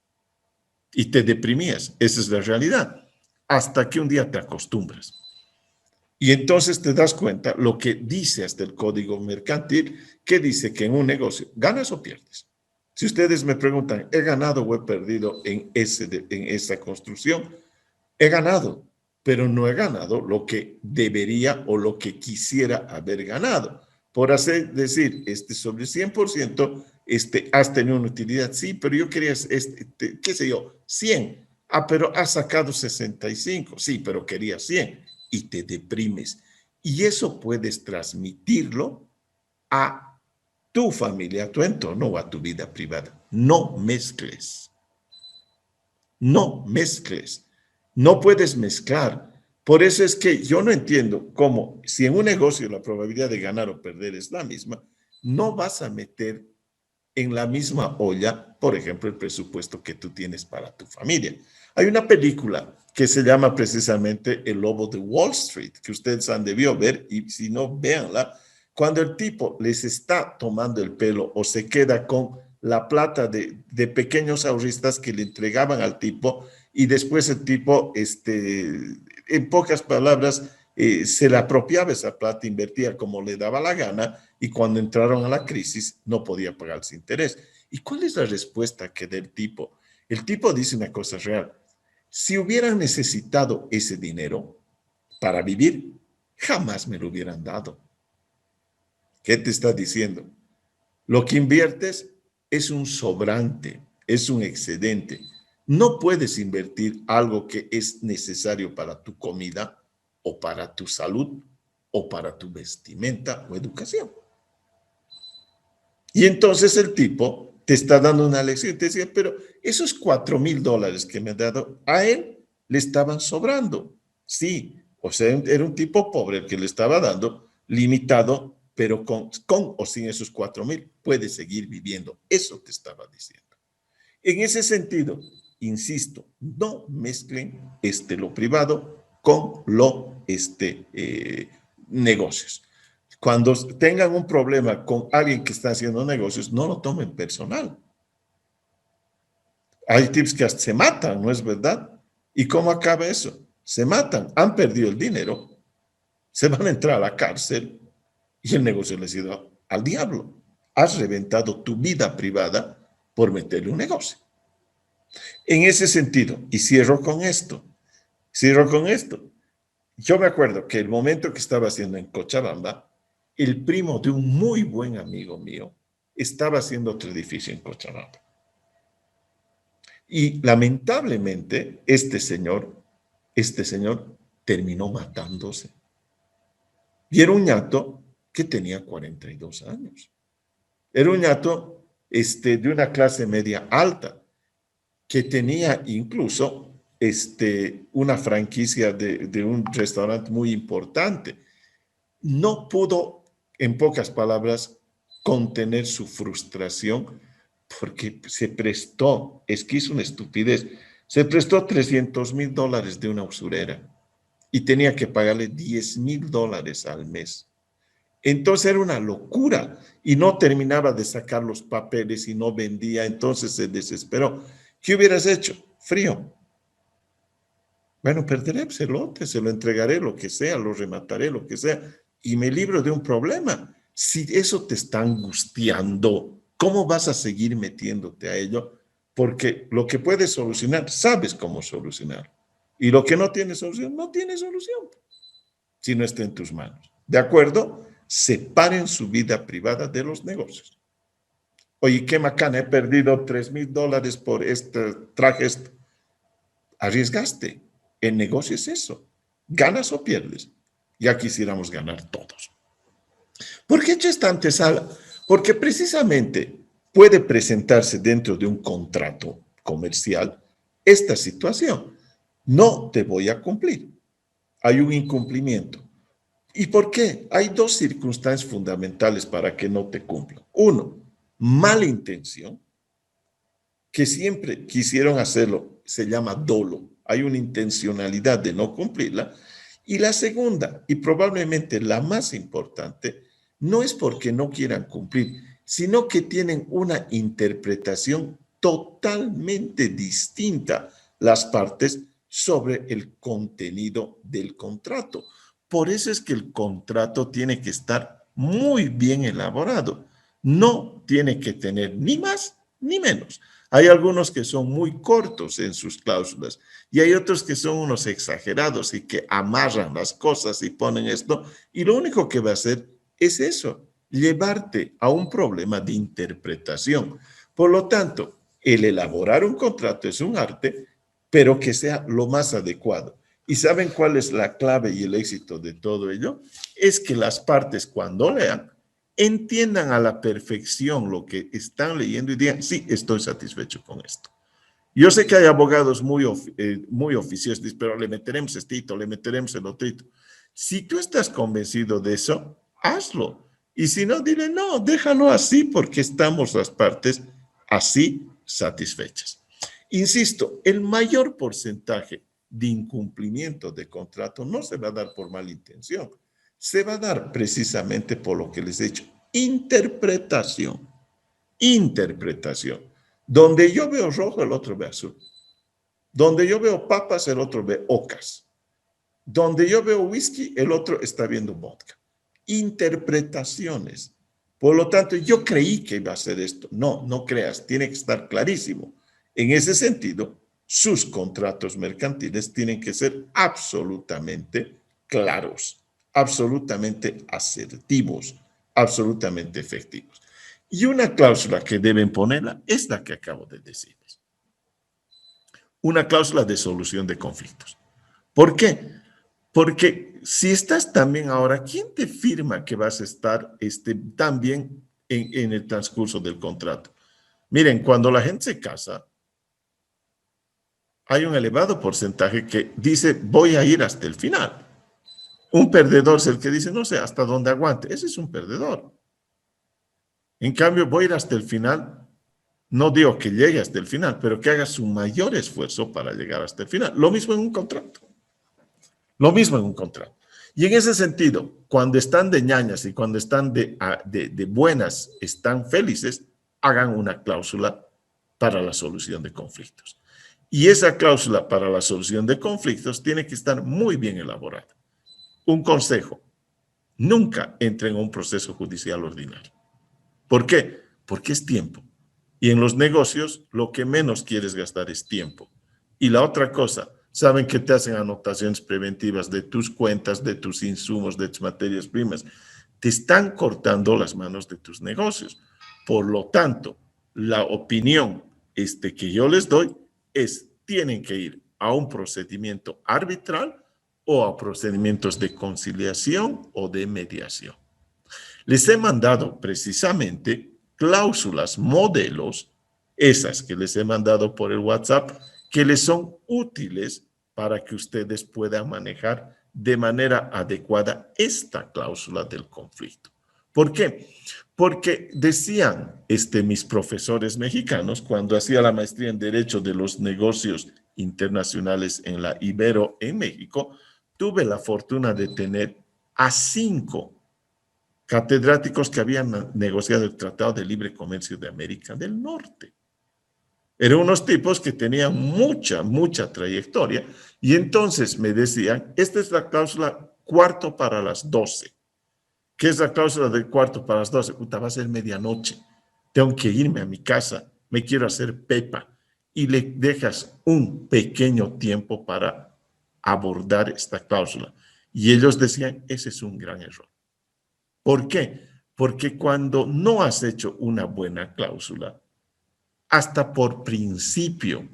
Y te deprimías, esa es la realidad, hasta que un día te acostumbras. Y entonces te das cuenta lo que dice hasta el código mercantil, que dice que en un negocio ganas o pierdes. Si ustedes me preguntan, ¿he ganado o he perdido en esa construcción? He ganado, pero no he ganado lo que debería o lo que quisiera haber ganado. Por decir, sobre 100%, has tenido una utilidad, sí, pero yo quería, qué sé yo, 100. Ah, pero has sacado 65, sí, pero quería 100 y te deprimes. Y eso puedes transmitirlo a tu familia, a tu entorno o a tu vida privada. No mezcles. No mezcles. No puedes mezclar. Por eso es que yo no entiendo cómo, si en un negocio la probabilidad de ganar o perder es la misma, no vas a meter en la misma olla, por ejemplo, el presupuesto que tú tienes para tu familia. Hay una película que se llama precisamente El Lobo de Wall Street, que ustedes han debido ver, y si no, véanla, cuando el tipo les está tomando el pelo o se queda con la plata de pequeños ahorristas que le entregaban al tipo, y después el tipo, en pocas palabras, se le apropiaba esa plata, invertía como le daba la gana y cuando entraron a la crisis no podía pagar ese interés. ¿Y cuál es la respuesta que da el tipo? El tipo dice una cosa real. Si hubieran necesitado ese dinero para vivir, jamás me lo hubieran dado. ¿Qué te está diciendo? Lo que inviertes es un sobrante, es un excedente. No puedes invertir algo que es necesario para tu comida o para tu salud o para tu vestimenta o educación. Y entonces el tipo te está dando una lección y te decía, pero esos $4,000 que me ha dado, a él le estaban sobrando. Sí, o sea, era un tipo pobre el que le estaba dando, limitado, pero con o sin esos 4,000 puede seguir viviendo. Eso te estaba diciendo. En ese sentido, insisto, no mezclen lo privado con negocios. Cuando tengan un problema con alguien que está haciendo negocios, no lo tomen personal. Hay tips que hasta se matan, ¿no es verdad? ¿Y cómo acaba eso? Se matan, han perdido el dinero, se van a entrar a la cárcel y el negocio les ha ido al diablo. Has reventado tu vida privada por meterle un negocio. En ese sentido, y cierro con esto, yo me acuerdo que el momento que estaba haciendo en Cochabamba, el primo de un muy buen amigo mío estaba haciendo otro edificio en Cochabamba. Y lamentablemente, este señor terminó matándose. Y era un ñato que tenía 42 años. Era un ñato de una clase media alta, que tenía incluso una franquicia de un restaurante muy importante. No pudo, en pocas palabras, contener su frustración porque se prestó, es que hizo una estupidez, se prestó $300,000 de una usurera y tenía que pagarle $10,000 al mes. Entonces era una locura y no terminaba de sacar los papeles y no vendía, entonces se desesperó. ¿Qué hubieras hecho? Frío. Bueno, perderé ese lote, se lo entregaré, lo que sea, lo remataré, lo que sea, y me libro de un problema. Si eso te está angustiando, ¿cómo vas a seguir metiéndote a ello? Porque lo que puedes solucionar, sabes cómo solucionar. Y lo que no tiene solución, no tiene solución, si no está en tus manos. ¿De acuerdo? Separen su vida privada de los negocios. Oye, qué macana, he perdido $3,000 por este traje. Arriesgaste. El negocio es eso. ¿Ganas o pierdes? Ya quisiéramos ganar todos. ¿Por qué he hecho esta antesala? Porque precisamente puede presentarse dentro de un contrato comercial esta situación. No te voy a cumplir. Hay un incumplimiento. ¿Y por qué? Hay dos circunstancias fundamentales para que no te cumplan. Uno, mala intención, que siempre quisieron hacerlo, se llama dolo. Hay una intencionalidad de no cumplirla. Y la segunda, y probablemente la más importante, no es porque no quieran cumplir, sino que tienen una interpretación totalmente distinta las partes sobre el contenido del contrato. Por eso es que el contrato tiene que estar muy bien elaborado. No tiene que tener ni más ni menos. Hay algunos que son muy cortos en sus cláusulas y hay otros que son unos exagerados y que amarran las cosas y ponen esto. Y lo único que va a hacer es eso, llevarte a un problema de interpretación. Por lo tanto, el elaborar un contrato es un arte, pero que sea lo más adecuado. ¿Y saben cuál es la clave y el éxito de todo ello? Es que las partes cuando lean entiendan a la perfección lo que están leyendo y digan, sí, estoy satisfecho con esto. Yo sé que hay abogados muy oficiosos, pero le meteremos estito, le meteremos el otrito. Si tú estás convencido de eso, hazlo. Y si no, dile, no, déjalo así porque estamos las partes así satisfechas. Insisto, el mayor porcentaje de incumplimiento de contrato no se va a dar por mala intención, se va a dar precisamente por lo que les he dicho, interpretación, interpretación. Donde yo veo rojo, el otro ve azul. Donde yo veo papas, el otro ve ocas. Donde yo veo whisky, el otro está viendo vodka. Interpretaciones. Por lo tanto, yo creí que iba a ser esto. No, no creas, tiene que estar clarísimo. En ese sentido, sus contratos mercantiles tienen que ser absolutamente claros, absolutamente asertivos, absolutamente efectivos. Y una cláusula que deben ponerla es la que acabo de decirles. Una cláusula de solución de conflictos. ¿Por qué? Porque si estás también ahora, ¿quién te firma que vas a estar también en el transcurso del contrato? Miren, cuando la gente se casa, hay un elevado porcentaje que dice, voy a ir hasta el final. Un perdedor es el que dice, no sé, hasta dónde aguante. Ese es un perdedor. En cambio, voy a ir hasta el final. No digo que llegue hasta el final, pero que haga su mayor esfuerzo para llegar hasta el final. Lo mismo en un contrato. Lo mismo en un contrato. Y en ese sentido, cuando están de ñañas y cuando están de buenas, están felices, hagan una cláusula para la solución de conflictos. Y esa cláusula para la solución de conflictos tiene que estar muy bien elaborada. Un consejo, nunca entren en un proceso judicial ordinario. ¿Por qué? Porque es tiempo. Y en los negocios lo que menos quieres gastar es tiempo. Y la otra cosa, saben que te hacen anotaciones preventivas de tus cuentas, de tus insumos, de tus materias primas. Te están cortando las manos de tus negocios. Por lo tanto, la opinión que yo les doy es, tienen que ir a un procedimiento arbitral o a procedimientos de conciliación o de mediación. Les he mandado precisamente cláusulas, modelos, esas que les he mandado por el WhatsApp, que les son útiles para que ustedes puedan manejar de manera adecuada esta cláusula del conflicto. ¿Por qué? Porque decían mis profesores mexicanos, cuando hacía la maestría en Derecho de los Negocios Internacionales en la Ibero en México, tuve la fortuna de tener a 5 catedráticos que habían negociado el Tratado de Libre Comercio de América del Norte. Eran unos tipos que tenían mucha trayectoria y entonces me decían, esta es la cláusula cuarto para las 12. ¿Qué es la cláusula del cuarto para las 12? Puta, va a ser medianoche. Tengo que irme a mi casa, me quiero hacer pepa. Y le dejas un pequeño tiempo para abordar esta cláusula. Y ellos decían, ese es un gran error. ¿Por qué? Porque cuando no has hecho una buena cláusula, hasta por principio,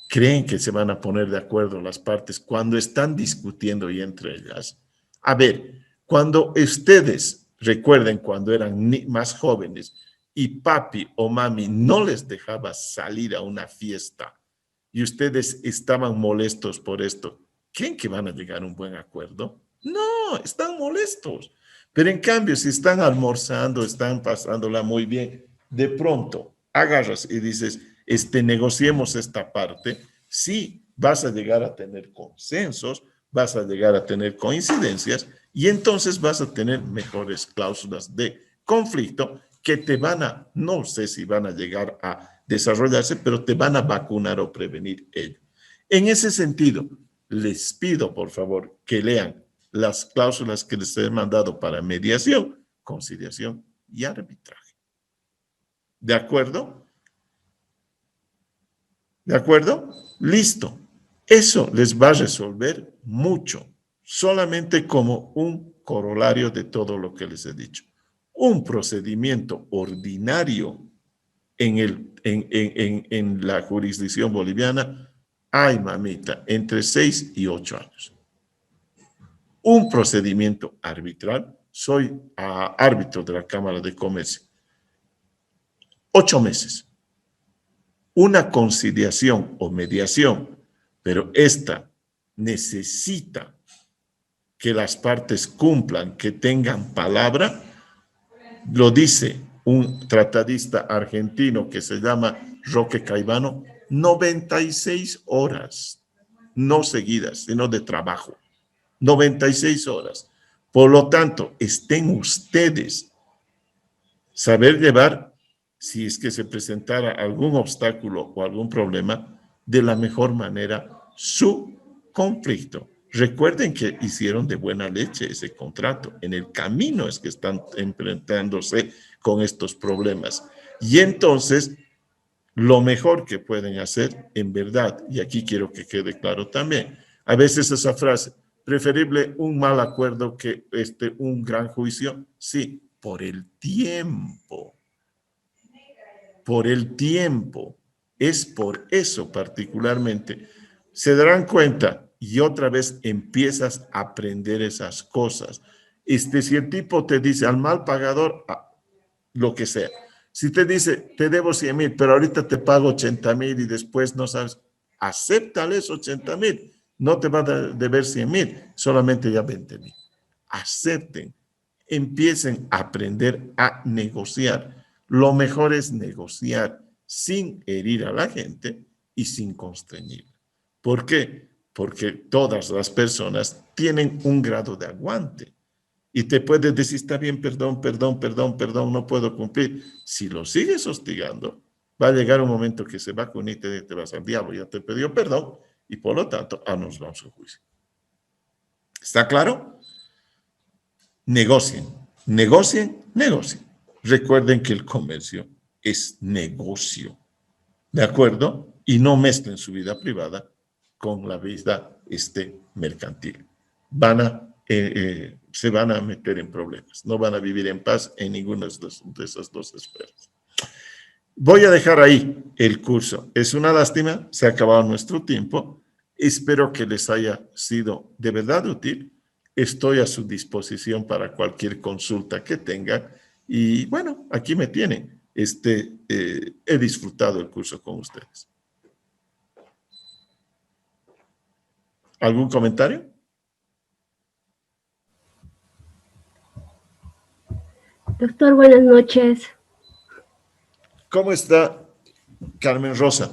creen que se van a poner de acuerdo las partes cuando están discutiendo y entre ellas. A ver, cuando ustedes recuerden cuando eran más jóvenes y papi o mami no les dejaba salir a una fiesta y ustedes estaban molestos por esto, ¿creen que van a llegar a un buen acuerdo? No, están molestos. Pero en cambio, si están almorzando, están pasándola muy bien, de pronto agarras y dices, negociemos esta parte, sí, vas a llegar a tener consensos, vas a llegar a tener coincidencias y entonces vas a tener mejores cláusulas de conflicto que te van a, no sé si van a llegar a desarrollarse, pero te van a vacunar o prevenir ello. En ese sentido, les pido por favor que lean las cláusulas que les he mandado para mediación, conciliación y arbitraje. ¿De acuerdo? ¿De acuerdo? Listo. Eso les va a resolver mucho, solamente como un corolario de todo lo que les he dicho. Un procedimiento ordinario en la jurisdicción boliviana, ay mamita, entre 6 y 8 años. Un procedimiento arbitral, soy árbitro de la Cámara de Comercio, 8 meses. Una conciliación o mediación, pero esta necesita que las partes cumplan, que tengan palabra, lo dice un tratadista argentino que se llama Roque Caivano, 96 horas, no seguidas, sino de trabajo, 96 horas. Por lo tanto, estén ustedes saber llevar, si es que se presentara algún obstáculo o algún problema, de la mejor manera su conflicto. Recuerden que hicieron de buena leche ese contrato. En el camino es que están enfrentándose con estos problemas. Y entonces, lo mejor que pueden hacer, en verdad, y aquí quiero que quede claro también, a veces esa frase, preferible un mal acuerdo que un gran juicio, sí, por el tiempo. Por el tiempo. Es por eso particularmente. Se darán cuenta y otra vez empiezas a aprender esas cosas. Si el tipo te dice al mal pagador, lo que sea. Si te dice, te debo 100,000, pero ahorita te pago 80,000 y después no sabes, acéptale esos 80,000. No te va a deber 100,000, solamente ya 20,000. Acepten, empiecen a aprender a negociar. Lo mejor es negociar sin herir a la gente y sin constreñir. ¿Por qué? Porque todas las personas tienen un grado de aguante. Y te puedes decir, está bien, perdón, perdón, perdón, perdón, no puedo cumplir. Si lo sigues hostigando, va a llegar un momento que se va con y te vas al diablo, ya te pidió perdón y por lo tanto, nos vamos a juicio. ¿Está claro? Negocien, negocien, negocien. Recuerden que el comercio es negocio, ¿de acuerdo? Y no mezclen su vida privada con la vida mercantil. Se van a meter en problemas, no van a vivir en paz en ninguna de esas dos esferas. Voy a dejar ahí el curso. Es una lástima, se ha acabado nuestro tiempo. Espero que les haya sido de verdad útil. Estoy a su disposición para cualquier consulta que tengan. Y bueno, aquí me tienen. He disfrutado el curso con ustedes. ¿Algún comentario? Doctor, buenas noches. ¿Cómo está Carmen Rosa?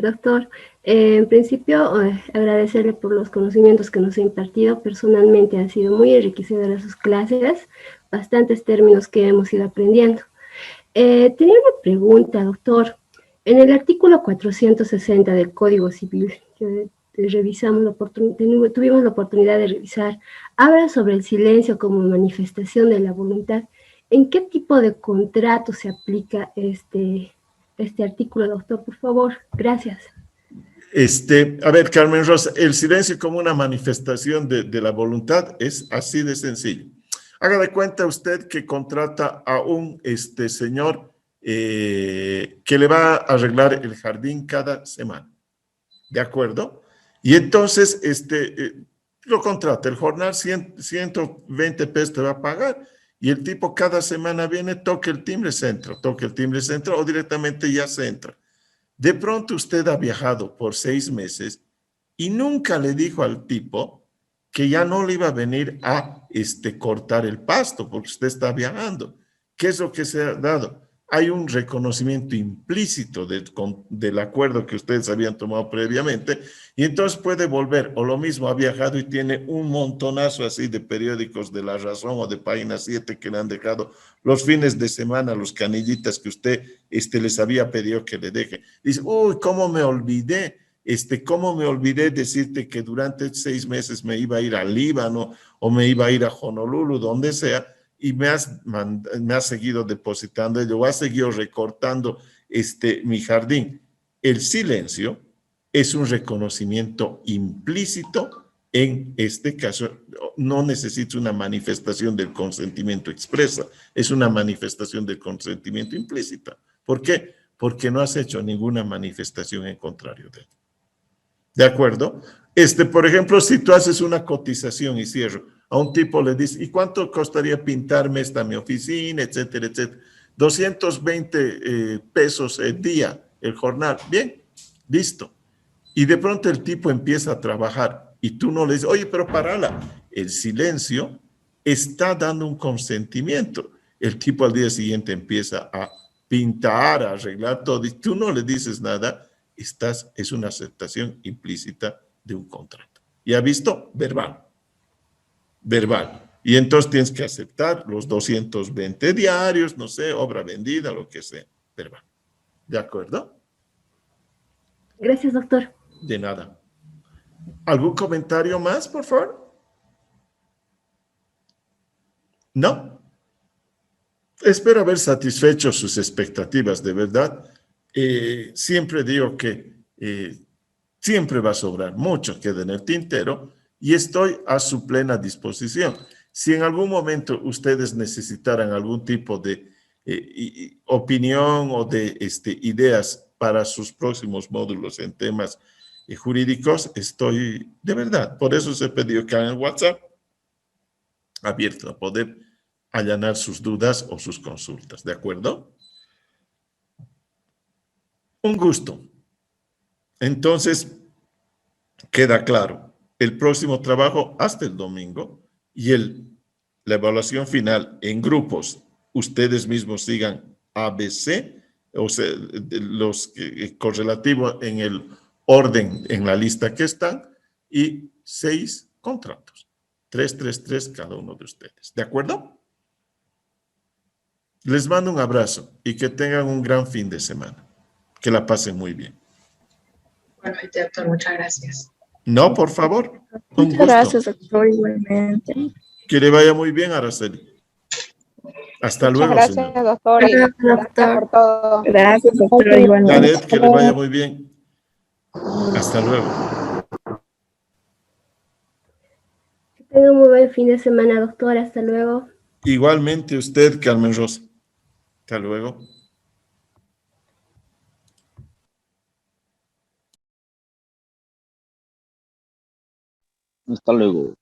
Doctor, en principio agradecerle por los conocimientos que nos ha impartido. Personalmente han sido muy enriquecedoras sus clases, bastantes términos que hemos ido aprendiendo. Tenía una pregunta, doctor. En el artículo 460 del Código Civil, que tuvimos la oportunidad de revisar, habla sobre el silencio como manifestación de la voluntad. ¿En qué tipo de contrato se aplica este artículo, doctor? Por favor, gracias. A ver, Carmen Rosa, el silencio como una manifestación de la voluntad es así de sencillo. Haga de cuenta usted que contrata a un señor que le va a arreglar el jardín cada semana. ¿De acuerdo? Y entonces lo contrata, el jornal 120 pesos te va a pagar y el tipo cada semana viene, toca el timbre centro o directamente ya se entra. De pronto usted ha viajado por 6 meses y nunca le dijo al tipo que ya no le iba a venir a cortar el pasto porque usted está viajando. ¿Qué es lo que se ha dado? Hay un reconocimiento implícito del acuerdo que ustedes habían tomado previamente y entonces puede volver, o lo mismo, ha viajado y tiene un montonazo así de periódicos de La Razón o de Página 7 que le han dejado los fines de semana, los canillitas que usted les había pedido que le deje. Dice, uy, ¿cómo me olvidé? ¿Cómo me olvidé decirte que durante 6 meses me iba a ir al Líbano o me iba a ir a Honolulu, donde sea? Y me has seguido depositando ello, o has seguido recortando mi jardín. El silencio es un reconocimiento implícito. En este caso, no necesita una manifestación del consentimiento expresa, es una manifestación del consentimiento implícita. ¿Por qué? Porque no has hecho ninguna manifestación en contrario de él. ¿De acuerdo? Por ejemplo, si tú haces una cotización y cierro, a un tipo le dices, ¿y cuánto costaría pintarme mi oficina, etcétera, etcétera? 220 pesos el día, el jornal. Bien, listo. Y de pronto el tipo empieza a trabajar y tú no le dices, oye, pero parala. El silencio está dando un consentimiento. El tipo al día siguiente empieza a pintar, a arreglar todo y tú no le dices nada. Es una aceptación implícita de un contrato. ¿Ya visto? Verbal. Verbal. Y entonces tienes que aceptar los 220 diarios, no sé, obra vendida, lo que sea. Verbal. ¿De acuerdo? Gracias, doctor. De nada. ¿Algún comentario más, por favor? ¿No? Espero haber satisfecho sus expectativas, de verdad. Siempre digo que siempre va a sobrar, mucho queda en el tintero y estoy a su plena disposición. Si en algún momento ustedes necesitaran algún tipo de opinión o de ideas para sus próximos módulos en temas jurídicos, estoy de verdad. Por eso se pedido que hagan WhatsApp abierto a poder allanar sus dudas o sus consultas. ¿De acuerdo? Un gusto. Entonces, queda claro, el próximo trabajo hasta el domingo y la evaluación final en grupos, ustedes mismos sigan ABC, o sea, los correlativos en el orden, en la lista que están, y 6 contratos. 3 cada uno de ustedes. ¿De acuerdo? Les mando un abrazo y que tengan un gran fin de semana. Que la pasen muy bien. Bueno, doctor, muchas gracias. No, por favor. Un Muchas gusto. gracias, doctor, igualmente. Que le vaya muy bien, Araceli. Hasta Muchas luego, gracias, señor. doctor, y Gracias, gracias doctor. por todo. Gracias, doctor, igualmente. Janet, que le vaya muy bien. Hasta luego. Que tenga un muy buen fin de semana, doctor. Hasta luego. Igualmente usted, Carmen Rosa. Hasta luego. Hasta luego.